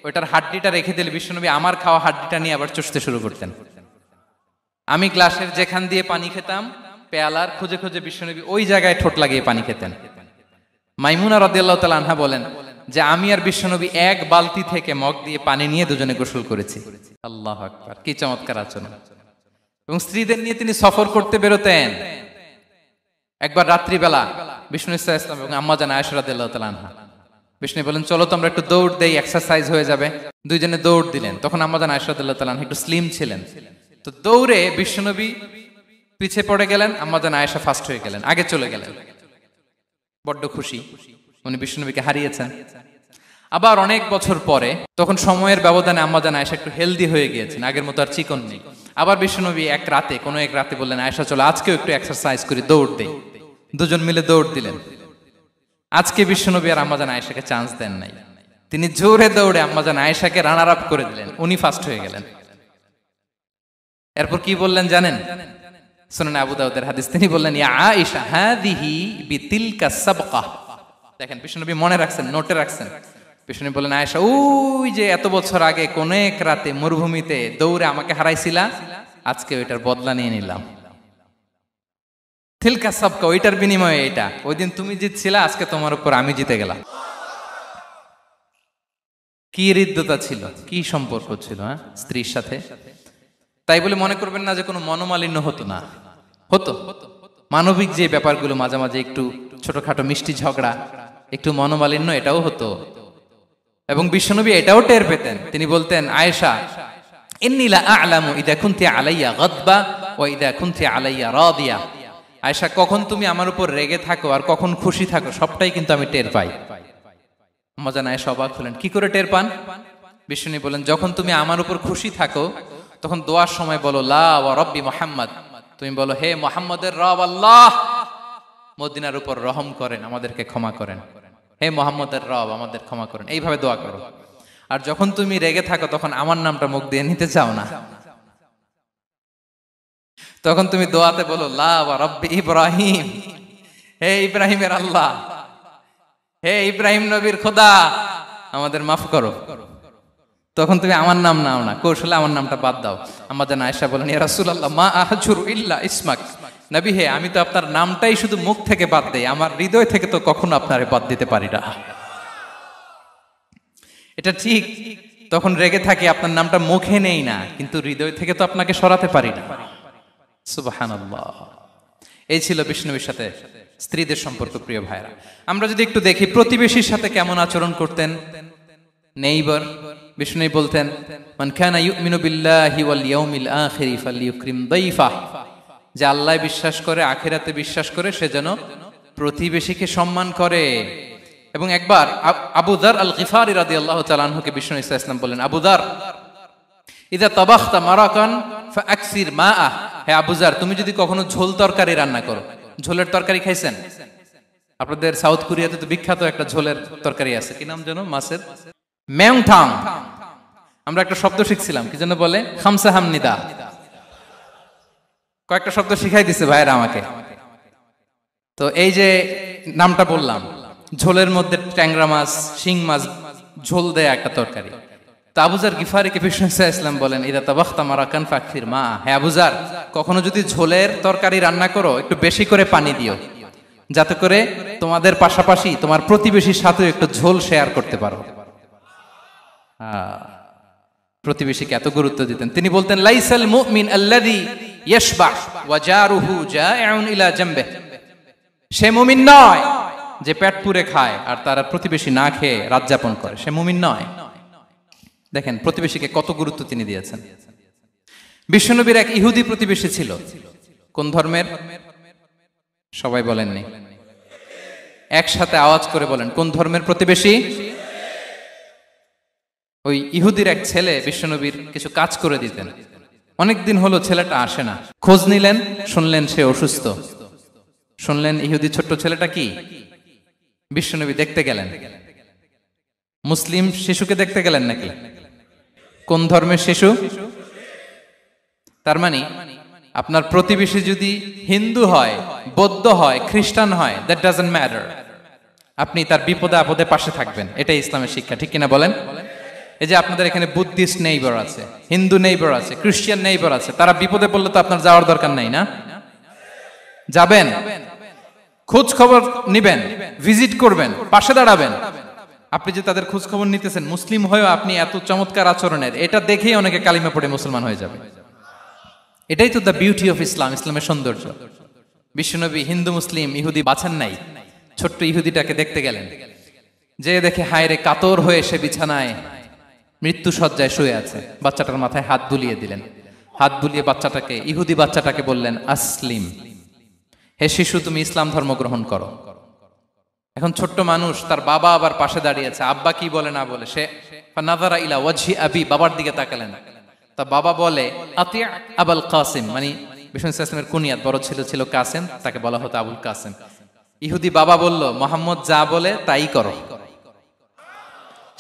ওইটার হাড্ডিটা রেখে দিলে বিশ্বনবী আমার খাওয়া হাড্ডিটা নিয়ে আবার চুষতে শুরু করতেন। আমি গ্লাসের যেখান দিয়ে পানি খেতাম, পেয়ালার খুঁজে খুঁজে বিশ্বনবী ওই জায়গায় ঠোঁট লাগিয়ে পানি খেতেন। মাইমুনা রাদিয়াল্লাহু তাআলা আনহা বলেন যে আমি আর বিশ্বনবী এক বালতি থেকে মগ দিয়ে পানি নিয়ে দুজনে গোসল করেছি। আল্লাহু আকবার, কি চমৎকার আচরণ। এবং স্ত্রীদের নিয়ে তিনি সফর করতে বেরোতেন। একবার রাত্রিবেলা বিষ্ণু সাল্লাল্লাহু আলাইহি ওয়াসাল্লাম এবং আম্মা জান আয়েশা রাদিয়াল্লাহু তাআলা আনহা, বিষ্ণু বলেন চলো তো আমরা একটু দৌড় দেই, এক্সারসাইজ হয়ে যাবে। দুইজনে দৌড় দিলেন। তখন আম্মা জান আয়েশা রাদিয়াল্লাহু তাআলা আনহা একটু স্লিম ছিলেন, তো দৌড়ে বিশ্বনবী পিছে পড়ে গেলেন, আম্মা জান আয়েশা ফার্স্ট হয়ে গেলেন, আগে চলে গেলেন। বড্ড খুশি, উনি বিশ্বনবীকে হারিয়েছেন। আবার অনেক বছর পরে, তখন সময়ের ব্যবধানে আম্মা জান আয়েশা একটু হেলদি হয়ে গিয়েছেন, আগের মতো আর চিকন নেই। আবার বিশ্বনবী এক রাতে বললেন আয়েশা চলো আজকেও একটু এক্সারসাইজ করি, দৌড় দেই। দুজন মিলে দৌড় দিলেন। আজকে বিশ্বনবী আর আম্মা জান আয়েশাকে চান্স দেন নাই, তিনি জোরে দৌড়ে আম্মা জান আয়েশাকে রানার আপ করে দিলেন, উনি ফার্স্ট হয়ে গেলেন। এরপর কি বললেন জানেন? সুনান আবু দাউদের হাদিস, তিনি বললেন ইয়া আয়েশা হাদিহি বিতিলকা সাবকা। দেখেন বিশ্বনবী মনে রাখছেন, নোটে রাখছেন। বিশ্বনবী বললেন আয়েশা, ওই যে এত বছর আগে কোন এক রাতে মরুভূমিতে দৌড়ে আমাকে হারাইছিলা, আজকে ওইটার বদলা নিয়ে নিলাম। তিলকা সাবকা, ওইটার বিনিময়ে এটা। ওই দিন তুমি জিতছিলা, আজকে তোমার উপর আমি জিতে গেলাম। কি হৃদ্যতা ছিল, কি সম্পর্ক ছিল স্ত্রীর সাথে। তাই বলে মনে করবেন না যে কোনো মনোমালিন্য হতো না, হতো। মানবিক যে ব্যাপারগুলো মাঝে মাঝে একটু ছোটখাটো মিষ্টি ঝগড়া, একটু মনোমালিন্য, এটাও হতো। এবং বিশ্বনবী এটাও টের পেতেন। তিনি বলতেন আয়েশা ইন্নী লা আ'লামু ইযা কুনতি আলাইয়া গাদবা ওয়া ইযা কুনতি আলাইয়া রাদিয়া। আয়েশা, কখন তুমি আমার উপর রেগে থাকো আর কখন খুশি থাকো সবটাই কিন্তু আমি টের পাই। আম্মা জান আয়েশা অবাক হলেন, কি করে টের পান? বিশ্বনবী বলেন যখন তুমি আমার উপর খুশি থাকো তখন দোয়ার সময় বলো লা ওয়া রাব্বি মুহাম্মদ, তুমি বলো হে মুহাম্মদের রব আল্লাহ, মদিনার উপর রহম করেন, আমাদেরকে ক্ষমা করেন। হে মুহাম্মদের রব, আমাদের ক্ষমা করেন, এইভাবে দোয়া করো। আর যখন তুমি রেগে থাকো তখন আমার নামটা মুখ দিয়ে নিতে চাও না, তখন তুমি দোয়াতে বলো লা ওয়া রাব্বি ইব্রাহিম, হে ইব্রাহিমের আল্লাহ, হে ইব্রাহিম নবীর খোদা, আমাদের মাফ করো। তখন তুমি আমার নাম নাও না, কৌশলে আমার নামটা বাদ দাও। আম্মা জান আয়েশা বলেন ইয়া রাসূলুল্লাহ মা আহজুরু ইল্লা ইসমাক, নবী হে আমি তো আপনার নামটাই শুধু মুখ থেকে বাদ দেই, আমার হৃদয় থেকে তো কখনো আপনারে বাদ দিতে পারি না। এটা ঠিক, তখন রেগে থাকি, আপনার নামটা মুখে নেই না, কিন্তু হৃদয় থেকে তো আপনাকে সরাতে পারি না। সুবহানাল্লাহ। এই ছিল বিষ্ণুবীর সাথে স্ত্রীদের সম্পর্ক। প্রিয় ভাইরা, আমরা যদি একটু দেখি প্রতিবেশীর সাথে কেমন আচরণ করতেন। নেইবার, বিষ্ণু বলতেন মান কানা ইউমিনু বিল্লাহি ওয়াল ইয়াউমিল আখিরি ফালইউকরিম দাইফাহ, যে আল্লাহ বিশ্বাস করে, আখিরাতে বিশ্বাস করে, সে যেন প্রতিবেশীকে সম্মান করে। এবং একবার আবু যার আল গিফারি রাদিয়াল্লাহু তাআলা আনহুকে বিষ্ণু সাল্লাল্লাহু আলাইহি ওয়াসাল্লাম বললেন আবু যার ইযা তাবাখতা মারাকান ফাআকসির মাআ, হে আবু যার তুমি যদি কখনো ঝোল তরকারি রান্না করো, ঝোলের তরকারি খাইছেন? আপনাদের সাউথ কোরিয়াতে তো বিখ্যাত একটা ঝোলের তরকারি আছে, কি নাম যেন, মাছের মেয়ংথাং। আমরা একটা শব্দ শিখছিলাম, কি যেন বলে, খামসা হামনিদা। কয়েকটা শব্দ শিখাই দিছে ভাইরা আমাকে। তো এই যে নামটা বললাম, ঝোলের মধ্যে ট্যাংরা মাছ, শিং মাছ ঝোল দেয়া একটা তরকারি। তো আবু যার গিফারিকে বিষ্ণু সাল্লাল্লাহু আলাইহি ওয়াসাল্লাম বলেন ইদা তাবাখতা মারাকান ফাকসির মা, হে আবু যার কখনো যদি ঝোলের তরকারি রান্না করো একটু বেশি করে পানি দিও, যাতে করে তোমাদের পাশাপাশি তোমার প্রতিবেশীর সাথে একটু ঝোল শেয়ার করতে পারো। প্রতিবেশীকে এত গুরুত্ব দিতেন। তিনি বলতেন লাইসাল মুমিন আল্লাযী ইয়াশবা ওয়া জারুহু জাইউন ইলা জামবিহি, সে মুমিন নয় যে পেট পুরে খায় আর তার প্রতিবেশী না খেয়ে রাত যাপন করে, সে মুমিন নয়। দেখেন প্রতিবেশীকে কত গুরুত্ব তিনি দিয়েছেন। বিশ্বনবীর এক ইহুদি প্রতিবেশী ছিল। কোন ধর্মের? সবাই বলেননি, একসাথে আওয়াজ করে বলেন, কোন ধর্মের প্রতিবেশী? ওই ইহুদির এক ছেলে বিশ্বনবীর কিছু কাজ করে দিতেন। অনেকদিন হলো ছেলেটা আসে না। খোঁজ নিলেন, শুনলেন সে অসুস্থ। শুনলেন ইহুদি ছোট্ট ছেলেটা কি, বিশ্বনবী দেখতে গেলেন। মুসলিম শিশুকে দেখতে গেলেন নাকি? কোন ধর্মের শিশু? তার মানে আপনার প্রতিবেশী যদি হিন্দু হয়, বৌদ্ধ হয়, খ্রিস্টান হয়, দ্যাট ডাজন্ট ম্যাটার। আপনি তার বিপদে আপদে পাশে থাকবেন, এটাই ইসলামের শিক্ষা, ঠিক কিনা বলেন? এই যে আপনাদের এখানে বুদ্ধিস্ট নেইবার আছে, হিন্দু নেইবার আছে, খ্রিস্টান নেইবার আছে, তারা বিপদে পড়লে তো আপনার যাওয়ার দরকার নাই, না? যাবেন, খোঁজ খবর নিবেন, ভিজিট করবেন, পাশে দাঁড়াবেন। আপনি যে তাদের খোঁজ খবর নিতেছেন, মুসলিম হয়েও আপনি এত চমৎকার আচরণের, এটা দেখেই অনেকে কালিমা পড়ে মুসলমান হয়ে যাবে। এটাই তো দ্য বিউটি অফ ইসলাম, ইসলামের সৌন্দর্য। বিশ্বনবী হিন্দু মুসলিম ইহুদি বাছেন নাই, ছোট্ট ইহুদিটাকে দেখতে গেলেন, যে দেখে হায়রে কাতর হয়ে সে বিছানায় মৃত্যু শয্যায় শুয়ে আছে, বাচ্চাটার মাথায় হাত বুলিয়ে দিলেন। হাত বুলিয়ে বাচ্চাটাকে, ইহুদি বাচ্চাটাকে বললেন, আসলিম, হে শিশু তুমি ইসলাম ধর্ম গ্রহণ করো। এখন ছোট্ট মানুষ, তার বাবা আবার পাশে দাঁড়িয়েছে, আব্বা কি বলে না বলে, সে নাযারা ইলা ওয়াজহি আবি, বাবার দিকে তাকালেন। তা বাবা বলে আতি আবুল কাসিম, মানে বিষ্ণু ইসলামের কুনিয়াত, বড় ছিল ছিল কাসেম, তাকে বলা হতো আবুল কাসেম। ইহুদি বাবা বলল, মোহাম্মদ যা বলে তাই করো।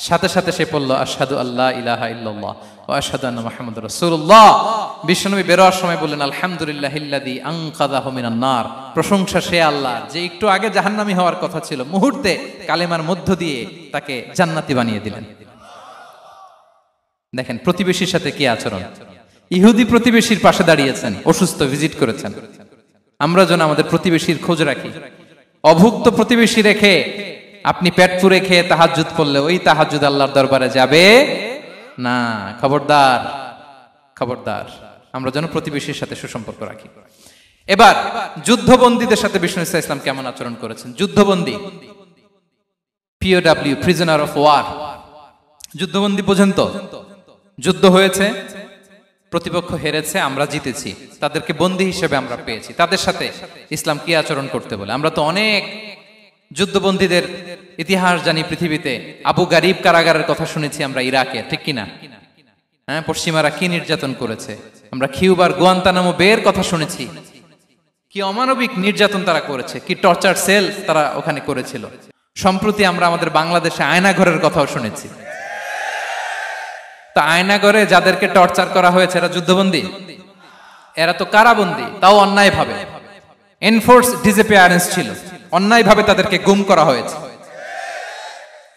সাথে সাথে সে পড়ল আশহাদু আল্লা ইলাহা ইল্লাল্লাহ ওয়া আশহাদু আন্না মুহাম্মাদুর রাসূলুল্লাহ। বিশ্বনবী বেরোয়ার সময় বললেন, আলহামদুলিল্লাহিল্লাযী আনকাযাহু মিনান নার, প্রশংসা সে আল্লাহর যে একটু আগে জাহান্নামী হওয়ার কথা ছিল, মুহূর্তে কালেমার মধ্য দিয়ে তাকে জান্নাতি বানিয়ে দিলেন। দেখেন প্রতিবেশীর সাথে কি আচরণ। ইহুদি প্রতিবেশীর পাশে দাঁড়িয়েছেন, অসুস্থ, ভিজিট করেছেন। আমরা যেন আমাদের প্রতিবেশীর খোঁজ রাখি। অভুক্ত প্রতিবেশী রেখে আপনি পেট পুরে খেয়ে তাহাজ্জুদ পড়লে ওই তাহাজ্জুদ আল্লাহর দরবারে যাবে না। খবরদার, খবরদার, আমরা যেন প্রতিবেশীর সাথে সুসম্পর্ক রাখি। এবার যুদ্ধবন্দীদের সাথে বিষ্ণু ইসলাম কেমন আচরণ করেছেন। যুদ্ধবন্দী, পিওডব্লিউ, প্রিজনার অফ ওয়ার, যুদ্ধবন্দী পর্যন্ত যুদ্ধ হয়েছে, প্রতিপক্ষ হেরেছে, আমরা জিতেছি, তাদেরকে বন্দী হিসেবে আমরা পেয়েছি, তাদের সাথে ইসলাম কি আচরণ করতে বলে। আমরা তো অনেক যুদ্ধবন্দীদের ইতিহাস জানি পৃথিবীতে। আবু গারিব কারাগারের কথা শুনেছি আমরা ইরাকে, ঠিক কিনা? হ্যাঁ, পশ্চিমারা কি নির্যাতন করেছে। আমরা কিউবার গুয়ান্তানামো বের কথা শুনেছি, কি অমানবিক নির্যাতন তারা করেছে, কি টর্চার সেল তারা ওখানে করেছিল। সম্প্রতি আমরা আমাদের বাংলাদেশে আয়নাঘরের কথাও শুনেছি। তা আয়নাঘরে যাদেরকে টর্চার করা হয়েছে এরা যুদ্ধবন্দী? এরা তো কারাবন্দী, তাও অন্যায় ভাবে। এনফোর্স ডিসঅ্যাপিয়ারেন্স ছিল, অন্যায় ভাবে তাদেরকে গুম করা হয়েছে।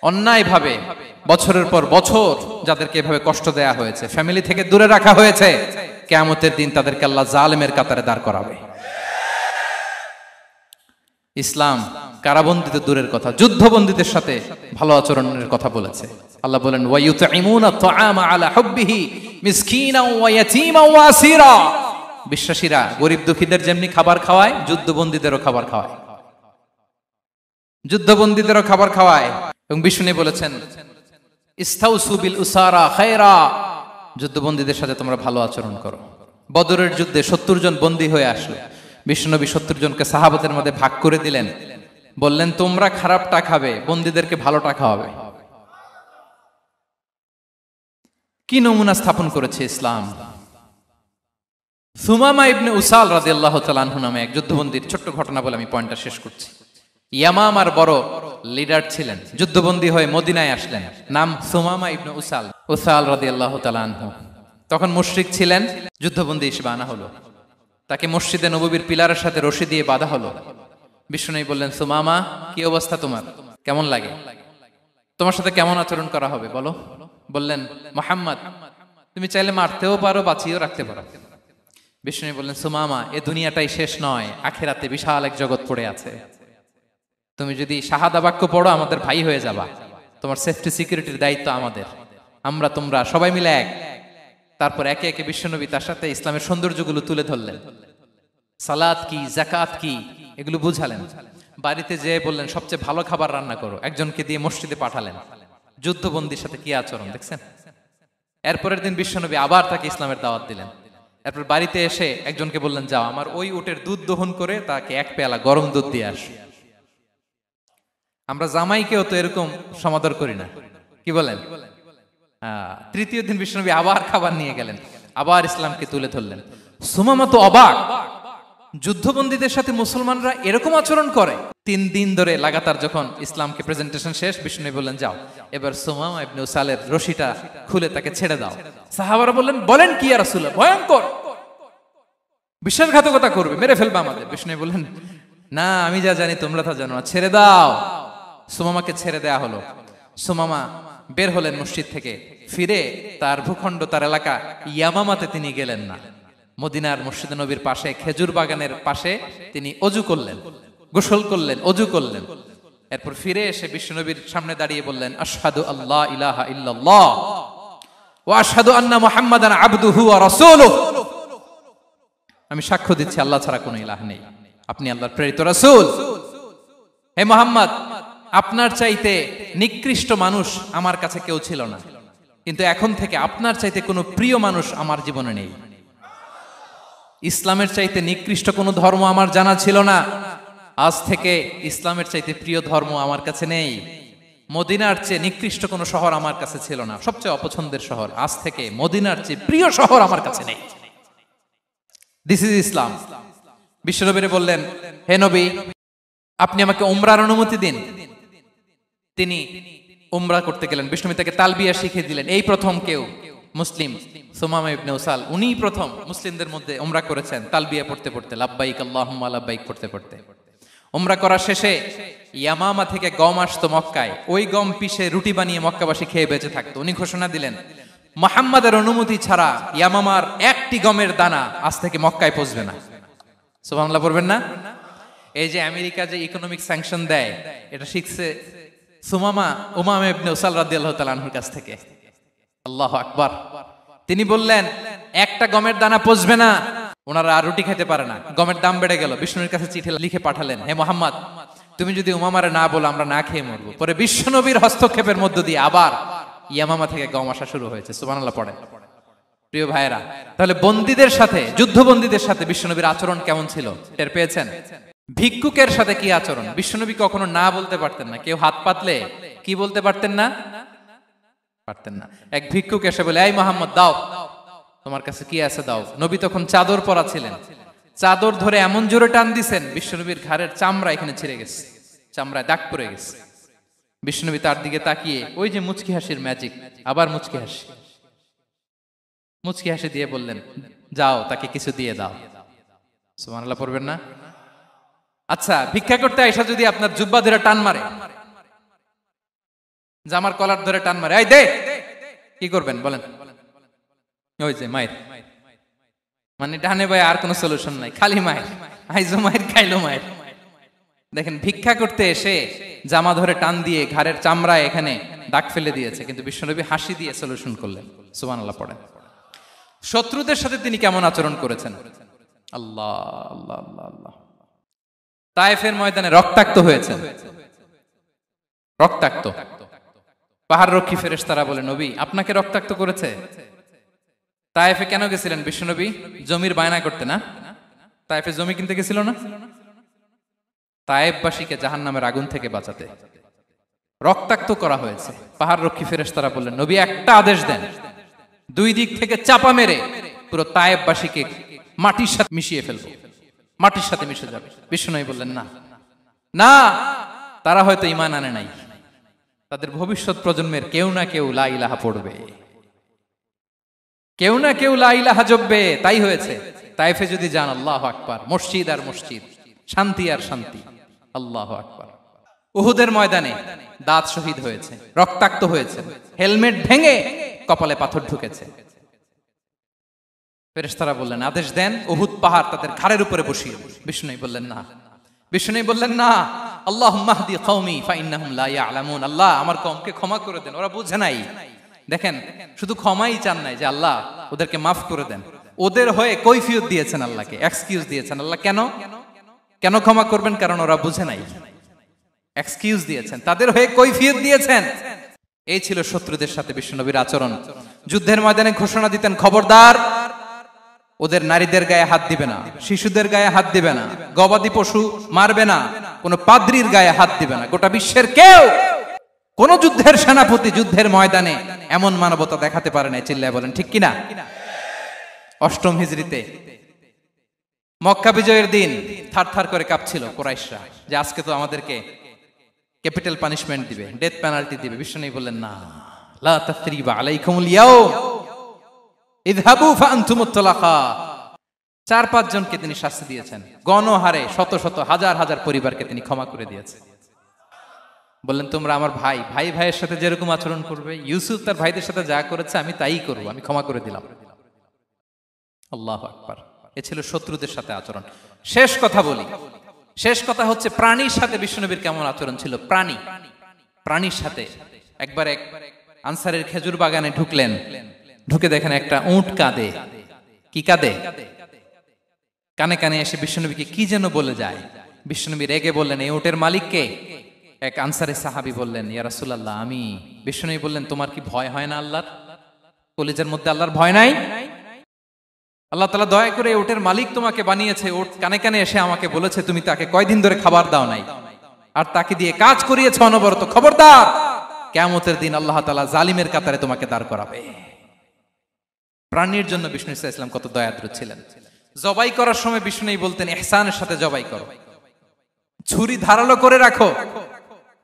অন্যায় ভাবে বছরের পর বছর যাদেরকে এভাবে কষ্ট দেয়া হয়েছে, ফ্যামিলি থেকে দূরে রাখা হয়েছে, কিয়ামতের দিন তাদেরকে আল্লাহ জালেমের কাতারে দাঁড় করাবে। ইসলাম কারাবন্দীতে দূরের কথা, যুদ্ধবন্দীদের সাথে ভালো আচরণের কথা বলেছে। আল্লাহ বলেন, ওয়া ইউতঈমুনা আত-তাআমা আলা হুব্বিহি মিসকিনাও ওয়া ইয়াতীমান ওয়া আসীরা। বিশ্বাসীরা গরিব দুঃখীদের যেমনি খাবার খাওয়ায়, যুদ্ধবন্দীদেরও খাবার খাওয়ায়, যুদ্ধবন্দীদেরও খাবার খাওয়ায়। এবং বিষ্ণু বলেছেন, ইস্তাউসু বিল উসারা খায়রা, যুদ্ধবন্দীদের সাথে তোমরা ভালো আচরণ করো। বদরের যুদ্ধে 70 জন বন্দী হয়ে আসলো। বিশ্বনবী 70 জনকে সাহাবাদের মধ্যে ভাগ করে দিলেন, বললেন তোমরা খারাপটা খাবে, বন্দীদেরকে ভালোটা খাওয়াবে। কি নমুনা স্থাপন করেছে ইসলাম। সুমামা ইবনে উসাল রাদিয়াল্লাহু তাআলা আনহু নামে এক যুদ্ধবন্দীর ছোট্ট ঘটনা বলে আমি পয়েন্টটা শেষ করছি। ইয়ামামার বড় লিডার ছিলেন, যুদ্ধবন্দী হয়ে মদিনায় আসলেন, নাম সুমামা ইবনে উসাল রাদিয়াল্লাহু তাআলা আনহু। তখন মুশরিক ছিলেন, যুদ্ধবন্দী হিসেবে আনা হলো। তাকে মসজিদে নববীর পিলারের সাথে রশি দিয়ে বাঁধা হলো। বিষ্ণু বললেন, সুমামা কি অবস্থা তোমার, কেমন লাগে, তোমার সাথে কেমন আচরণ করা হবে বলো। বললেন, মুহাম্মদ তুমি চাইলে মারতেও পারো, বাঁচিয়েও রাখতে পারো। বিষ্ণু বললেন, সুমামা এ দুনিয়াটাই শেষ নয়, আখিরাতে বিশাল এক জগৎ পড়ে আছে। তুমি যদি শাহাদা বাক্য পড়ো আমাদের ভাই হয়ে যাবা, তোমার সেফটি সিকিউরিটির দায়িত্ব আমাদের, আমরা তোমরা সবাই মিলে এক। তারপর একে একে বিশ্বনবী তার সাথে ইসলামের সৌন্দর্যগুলো তুলে ধরলেন। সালাত কি, যাকাত কি, এগুলো বুঝালেন। বাড়িতে যেয়ে বললেন সবচেয়ে ভালো খাবার রান্না করো, একজনকে দিয়ে মসজিদে পাঠালেন। যুদ্ধবন্দীর সাথে কি আচরণ দেখছেন। এরপরের দিন বিশ্বনবী আবার তাকে ইসলামের দাওয়াত দিলেন। এরপর বাড়িতে এসে একজনকে বললেন, যাও আমার ওই উটের দুধ দহন করে তাকে এক পেয়ালা গরম দুধ দিয়ে আস। আমরা জামাইকেও তো এরকম সমাদর করি না, কি বলেন। তৃতীয় দিন বিশ্বনবী আবার খাবার নিয়ে গেলেন, আবার ইসলামকে তুলে ধরলেন। সুমামা তো অবাক, যুদ্ধবন্দীদের সাথে মুসলমানরা এরকম আচরণ করে। 3 দিন ধরে লাগাতার যখন ইসলামকে প্রেজেন্টেশন শেষ, বিষ্ণু বললেন, যাও এবার সুমামা ইবনে উসালের রশিটা খুলে তাকে ছেড়ে দাও। সাহাবারা বললেন, বলেন কি ইয়া রাসূলুল্লাহ, ভয়ঙ্কর। বিশ্বাসঘাতকতা করবে, মেরে ফেলবে আমাদের। বিষ্ণু বললেন, না, আমি যা জানি তোমরা তা জানো না, ছেড়ে দাও। সুমামাকে ছেড়ে দেয়া হলো। সুমামা বের হলেন মসজিদ থেকে, ফিরে তার ভূখণ্ড, তার এলাকা ইয়ামামাতে তিনি গেলেন না। মদিনার মসজিদে নবীর পাশে খেজুর বাগানের পাশে তিনি অজু করলেন, গোসল করলেন, অজু করলেন। এরপর ফিরে এসে বিশ্বনবীর সামনে দাঁড়িয়ে বললেন, আশহাদু আল্লাহ ইলাহা ইল্লাল্লাহ ওয়া আশহাদু আন্না মুহাম্মাদান আবদুহু ওয়া রাসূলুহু। আমি সাক্ষ্য দিচ্ছি আল্লাহ ছাড়া কোনো ইলাহ নেই, আপনি আল্লাহর প্রেরিত রাসূল। হে মুহাম্মদ, আপনার চাইতে নিকৃষ্ট মানুষ আমার কাছে কেউ ছিল না, কিন্তু এখন থেকে আপনার চাইতে কোনো প্রিয় মানুষ আমার জীবনে নেই। ইসলামের চাইতে নিকৃষ্ট কোনো ধর্ম আমার জানা ছিল না, আজ থেকে ইসলামের চাইতে প্রিয় ধর্ম আমার কাছে নেই। মদিনার চেয়ে নিকৃষ্ট কোনো শহর আমার কাছে ছিল না, সবচেয়ে অপছন্দের শহর, আজ থেকে মদিনার চেয়ে প্রিয় শহর আমার কাছে নেই। দিস ইজ ইসলাম। বিশ্বনবী বললেন, হে নবী, আপনি আমাকে উমরার অনুমতি দিন। তিনি উমরা করতে গেলেন। বিষ্ণু তাকে তালবিয়া শিখিয়ে দিলেন। এই প্রথম কেউ মুসলিম, সুমামা ইবনে উসাল, উনিই প্রথম মুসলিমদের মধ্যে উমরা করেছেন তালবিয়া পড়তে পড়তে, লাব্বাইক আল্লাহুম্মা লাব্বাইক পড়তে পড়তে। উমরা করার শেষে ইয়ামামা থেকে গম আসতো মক্কায়, ওই গম পিষে রুটি বানিয়ে মক্কাবাসী খেয়ে বেঁচে থাকতো। উনি ঘোষণা দিলেন, মুহাম্মাদের অনুমতি ছাড়া ইয়ামামার একটি গমের দানা আজ থেকে মক্কায় পৌঁছবে না। সুবহানাল্লাহ পড়বেন না? এই যে আমেরিকা যে ইকোনমিক স্যাংশন দেয়, এটা শিখছে সুমামা উমামা ইবনে উসাল রাদিয়াল্লাহু তাআলা আনহুর কাছ থেকে। আল্লাহু আকবার। তিনি বললেন, একটা গমের দানা পচবে না, ওনারা আর রুটি খেতে পারে না। গমের দাম বেড়ে গেল। বিষ্ণুর কাছে চিঠি লিখে পাঠালেন, হে মুহাম্মদ, তুমি যদি উমামারে না বলো আমরা না খেয়ে মরবো। পরে বিশ্বনবীর হস্তক্ষেপের মধ্য দিয়ে আবার ইয়ামামা থেকে গম আসা শুরু হয়েছে। সুবহানাল্লাহ পড়ে। প্রিয় ভাইয়েরা, তাহলে বন্দীদের সাথে, যুদ্ধবন্দীদের সাথে বিশ্বনবীর আচরণ কেমন ছিল টের পেয়েছেন? ভিক্ষুকের সাথে কি আচরণ? বিশ্বনবী কখনো না বলতে পারতেন না। কেউ হাত পাতলে কি বলতে পারতেন না? পারতেন না। এক ভিক্ষুক এসে বলে, এই মুহাম্মদ দাও, তোমার কাছে কি আছে দাও। নবী তখন চাদর পরা ছিলেন। চাদর ধরে এমন জোরে টান দিছেন, বিশ্বনবীর ঘাড়ের চামড়া এখানে ছিঁড়ে গেছে, চামড়ায় দাগ পড়ে গেছে। বিশ্বনবী তার দিকে তাকিয়ে, ওই যে মুচকি হাসির ম্যাজিক, আবার মুচকি হাসি, মুচকি হাসি দিয়ে বললেন, যাও তাকে কিছু দিয়ে দাও। সুবহানাল্লাহ পড়বেন না? আচ্ছা, ভিক্ষা করতে আইসা যদি আপনার জুব্বা ধরে টান মারে, জামার কলার ধরে টান মারে, এই দে, কি করবেন বলেন? ওই যে মায়ের, মানে ডানে ভাই আর কোনো সলিউশন নাই, খালি মায়ের, আইজো মায়ের, খাইলো মায়ের। দেখেন, ভিক্ষা করতে এসে জামা ধরে টান দিয়ে ঘাড়ের চামড়ায় এখানে দাগ ফেলে দিয়েছে, কিন্তু বিশ্বনবী হাসি দিয়ে সলিউশন করলেন। সুবহানাল্লাহ পড়েন। শত্রুদের সাথে তিনি কেমন আচরণ করেছেন? আল্লাহ আল্লাহ আল্লাহ আল্লাহ। তায়েফের ময়দানে রক্তাক্ত হয়েছেন, রক্তাক্ত। পাহাড় রক্ষী ফেরেশতারা বলে, নবী আপনাকে রক্তাক্ত করেছে? তায়েফে কেন গেছিলেন বিশ্বনবী? জমির বায়না করতে না? তায়েফে জমি কিনতে গেছিল না? তায়েফবাসীকে জাহান্নামের আগুন থেকে বাঁচাতে রক্তাক্ত করা হয়েছে। পাহাড় রক্ষী ফেরেশতারা বললেন, নবী একটা আদেশ দেন, দুই দিক থেকে চাপা মেরে পুরো তায়েফবাসীকে মাটির সাথে মিশিয়ে ফেলবো, মাটির সাথে মিশে যাবে। বিশ্বনবী বললেন, না না, তারা হয়তো ঈমান আনে নাই, তাদের ভবিষ্যৎ প্রজন্মের কেউ না কেউ লা ইলাহা পড়বে, কেউ না কেউ লা ইলাহা জপবে। তাই হয়েছে। তায়েফে যদি যান, আল্লাহু আকবার, মসজিদ আর মসজিদ, শান্তি আর শান্তি। আল্লাহু আকবার। উহুদের ময়দানে দাঁত শহীদ হয়েছে, রক্তাক্ত হয়েছে, হেলমেট ভেঙে কপালে পাথর ঢুকেছে। ফেরেশতারা বললেন, আদেশ দেন, উহুদ পাহাড় তাদের ঘাড়ের উপরে বসিয়ে দেন। বিষ্ণু বললেন, না। বিষ্ণু বললেন, না, আল্লাহুম্মা হদি কওমি ফাইন্নাহুম লা ইয়ালামুন। আল্লাহ আমার কওমকে ক্ষমা করে দেন, ওরা বুঝে নাই। দেখেন, শুধু ক্ষমাই চান নাই যে আল্লাহ ওদেরকে মাফ করে দেন, ওদের হয়ে কৈফিয়ত দিয়েছেন আল্লাহকে, এক্সকিউজ দিয়েছেন। আল্লাহ কেন কেন ক্ষমা করবেন? কারণ ওরা বুঝে নাই। এক্সকিউজ দিয়েছেন, তাদের হয়ে কৈফিয়ত দিয়েছেন। এই ছিল শত্রুদের সাথে বিশ্বনবীর আচরণ। যুদ্ধের ময়দানে ঘোষণা দিতেন, খবরদার, ওদের নারীদের গায়ে হাত দিবে না, শিশুদের গায়ে হাত দিবে না, গবাদি পশু মারবে না, কোন পাদ্রীর গায়ে হাত দিবে না। গোটা বিশ্বের কেউ, কোন যুদ্ধের সেনাপতি যুদ্ধের ময়দানে এমন মানবতা দেখাতে পারে না। চিল্লায় বলেন ঠিক কিনা? অষ্টম হিজরিতে মক্কা বিজয়ের দিন থারথার করে কাঁপছিল কুরাইশরা, যে আজকে তো আমাদেরকে ক্যাপিটাল পানিশমেন্ট দিবে, ডেথ পেনাল্টি দিবে। বিশ্বনবী বললেন, না, লা তাসরিবা আলাইকুমুল ইয়াউম ইযহাবু ফাআনতুমুত তালাকা। 4-5 জনকে তিনি শাস্তি দিয়েছেন, গণহারে শত শত হাজার হাজার পরিবারকে তিনি ক্ষমা করে দিয়েছেন। বললেন তোমরা আমার ভাই, ভাই ভাইয়ের সাথে যেরকম আচরণ করবে, ইউসুফ তার ভাইদের সাথে যা করেছে আমি তাই করবো, আমি ক্ষমা করে দিলাম। আল্লাহু আকবার। এ ছিল শত্রুদের সাথে আচরণ। শেষ কথা বলি, শেষ কথা হচ্ছে প্রাণীর সাথে বিশ্বনবীর কেমন আচরণ ছিল। প্রাণীর সাথে একবার এক আনসারের খেজুর বাগানে ঢুকলেন, ঢুকে দেখেন একটা উট কাঁদে। কি কাঁদে? কানে কানে এসে বিশ্বনবীকে কি যেন বলে যায়। বিশ্বনবী রেগে বললেন, এই উটের মালিক কে? এক আনসারে সাহাবী বললেন, ইয়া রাসূলুল্লাহ আমি। বিশ্বনবী বললেন, তোমার কি ভয় হয় না আল্লাহর? কলিজার মধ্যে আল্লাহর ভয় নাই? আল্লাহ তাআলা দয়া করে উটের মালিক তোমাকে বানিয়েছে, উট কানে কানে এসে আমাকে বলেছে তুমি তাকে কয়দিন ধরে খাবার দাও নাই, আর তাকে দিয়ে কাজ করিয়েছে অনবরত। খবরদার, কিয়ামতের দিন আল্লাহ তাআলা জালিমের কাতারে তোমাকে দাঁড় করাবে। প্রাণীর জন্য বিষ্ণু সাল্লাল্লাহু আলাইহি ওয়াসাল্লাম কত দয়াদ্র ছিলেন। জবাই করার সময় বিষ্ণু বলতেন, ইহসানের সাথে জবাই করো, ছুরি ধারালো করে রাখো।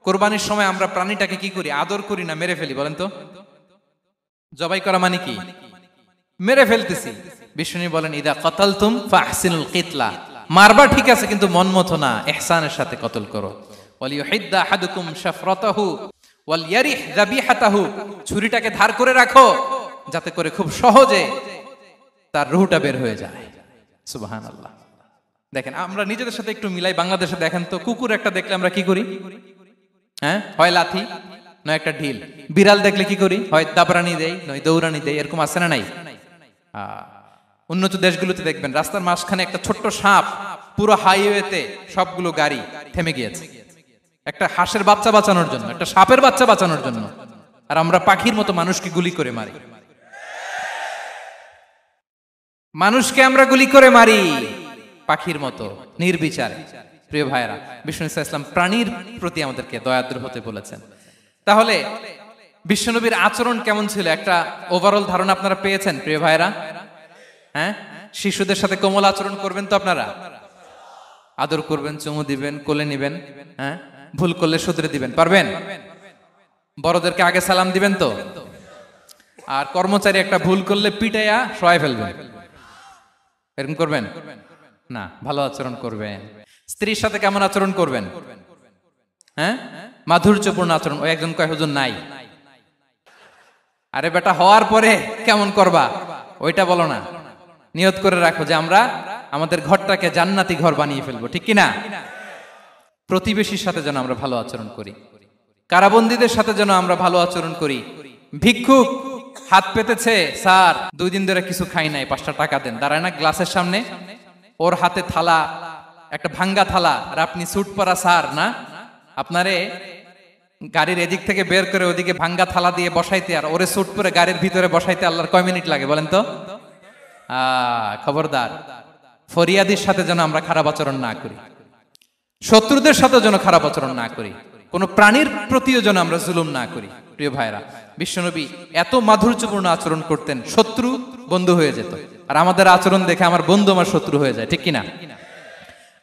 কোরবানির সময় আমরা প্রাণীটাকে কি করি? আদর করি না, মেরে ফেলি। বলেন তো, জবাই করা মানে কি? মেরে ফেলতেছি। বিষ্ণু বলেন, ইদা কাতালতুম ফাহসিনুল কিতলা, মারবা ঠিক আছে কিন্তু মন মতো না, ইহসানের সাথে কতল করো। ওয়ালিয়ুহিদ্দা আহাদুকুম শাফরাতাহু ওয়ালইয়ারিহ যাবিহাতাহু, ছুরিটাকে ধার করে রাখো যাতে করে খুব সহজে তার রূহটা বের হয়ে যায়। সুবহানাল্লাহ। দেখেন আমরা নিজেদের সাথে একটু মিলাই। বাংলাদেশে দেখেন তো, কুকুর একটা দেখলে আমরা কি করি? হ্যাঁ, হয় লাথি নয় একটা ঢিল। বিড়াল দেখলে কি করি? হয় দাবরানি দেই নয় দৌড়ানি দেই। এরকম আছে না নাই? উন্নত দেশগুলোতে দেখবেন রাস্তার মাঝখানে একটা ছোট্ট সাপ, পুরো হাইওয়েতে সবগুলো গাড়ি থেমে গিয়েছে একটা হাঁসের বাচ্চা বাঁচানোর জন্য, একটা সাপের বাচ্চা বাঁচানোর জন্য। আর আমরা পাখির মতো মানুষকে গুলি করে মারি। মানুষকে আমরা গুলি করে মারি পাখির মতো নির্বিচারে। প্রিয় ভাইরা, বিষ্ণু ইসলাম প্রাণীর প্রতি আমাদেরকে দয়াদ্র হতে বলেছেন। তাহলে বিশ্বনবীর আচরণ কেমন ছিল একটা ওভারঅল ধারণা আপনারা পেয়েছেন প্রিয় ভাইরা? হ্যাঁ, শিশুদের সাথে কোমল আচরণ করবেন তো আপনারা? আদর করবেন, চুমু দিবেন, কোলে নিবেন। হ্যাঁ, ভুল করলে শুধরে দিবেন, পারবেন? বড়দেরকে আগে সালাম দিবেন তো? আর কর্মচারী একটা ভুল করলে পিটাইয়া শোয়ায় ফেলবেন, এরকম করবেন না? ভালো আচরণ করবেন। স্ত্রীর সাথে কেমন আচরণ করবেন? হ্যাঁ, মাধুর্যপূর্ণ আচরণ। ওই একজন কয় হুজুর নাই। আরে বেটা, হওয়ার পরে কেমন করবা ওইটা বলো না। নিয়ত করে রাখো যে আমরা আমাদের ঘরটাকে জান্নাতি ঘর বানিয়ে ফেলবো, ঠিক কিনা? প্রতিবেশীর সাথে যেন আমরা ভালো আচরণ করি, কারাবন্দীদের সাথে যেন আমরা ভালো আচরণ করি। ভিক্ষুক হাত পেতেছে, স্যার 2 দিন ধরে কিছু খাই নাই, 5টা টাকা দেন। দাঁড়ায় না গ্লাসের সামনে, ওর হাতে থালা, একটা ভাঙ্গা থালা, আর আপনি স্যুট পরা স্যার না, আপনারে গাড়ির এদিক থেকে বের করে ওদিকে ভাঙ্গা থালা দিয়ে বসাইতে আর ওরে স্যুট পরে গাড়ির ভিতরে বসাইতে আল্লাহর কয় মিনিট লাগে বলেন তো? খবরদার, ফরিয়াদির সাথে যেন আমরা খারাপ আচরণ না করি, শত্রুদের সাথে যেন খারাপ আচরণ না করি, কোন প্রাণীর প্রতিও যেন আমরা জুলুম না করি। প্রিয় ভাইরা, বিশ্বনবী এত মাধুর্যপূর্ণ আচরণ করতেন, শত্রু বন্ধু হয়ে যেত। আর আমাদের আচরণ দেখে আমার বন্ধু আমার শত্রু হয়ে যায়, ঠিক কিনা?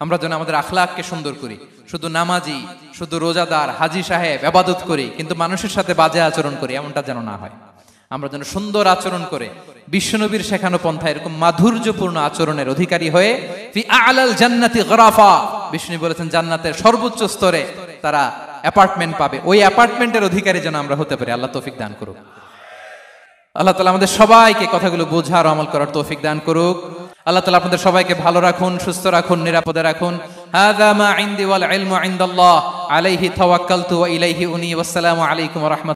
আমরা যেন আমাদের আখলাককে সুন্দর করি। শুধু নামাজি, শুধু রোজাদার, হাজি সাহেব ইবাদত করি কিন্তু মানুষের সাথে বাজে আচরণ করি, এমনটা যেন না হয়। আমরা যেন সুন্দর আচরণ করে বিশ্বনবীর শেখানো পন্থা এরকম মাধুর্যপূর্ণ আচরণের অধিকারী হয়ে ফি আ'লাল জান্নাতি গরাফা, বিষ্ণু বলেছেন জান্নাতের সর্বোচ্চ স্তরে তারা অ্যাপার্টমেন্ট পাবে। ওই অ্যাপার্টমেন্টের অধিকারী যেন আমরা হতে পারি। আল্লাহ তৌফিক দান করুক। আল্লাহ তাআলা আমাদের সবাইকে কথাগুলো বোঝার ও আমল করার তৌফিক দান করুক। আল্লাহ তাআলা আপনাদের সবাইকে ভালো রাখুন, সুস্থ রাখুন, নিরাপদে রাখুন। হাযা মা ইনদি ওয়াল ইলমু ইনদাল্লাহ আলাইহি তাওয়াক্কালতু ওয়া ইলাইহি উনী। ওয়াসসালামু আলাইকুম ওয়া রাহমাতুল্লাহ।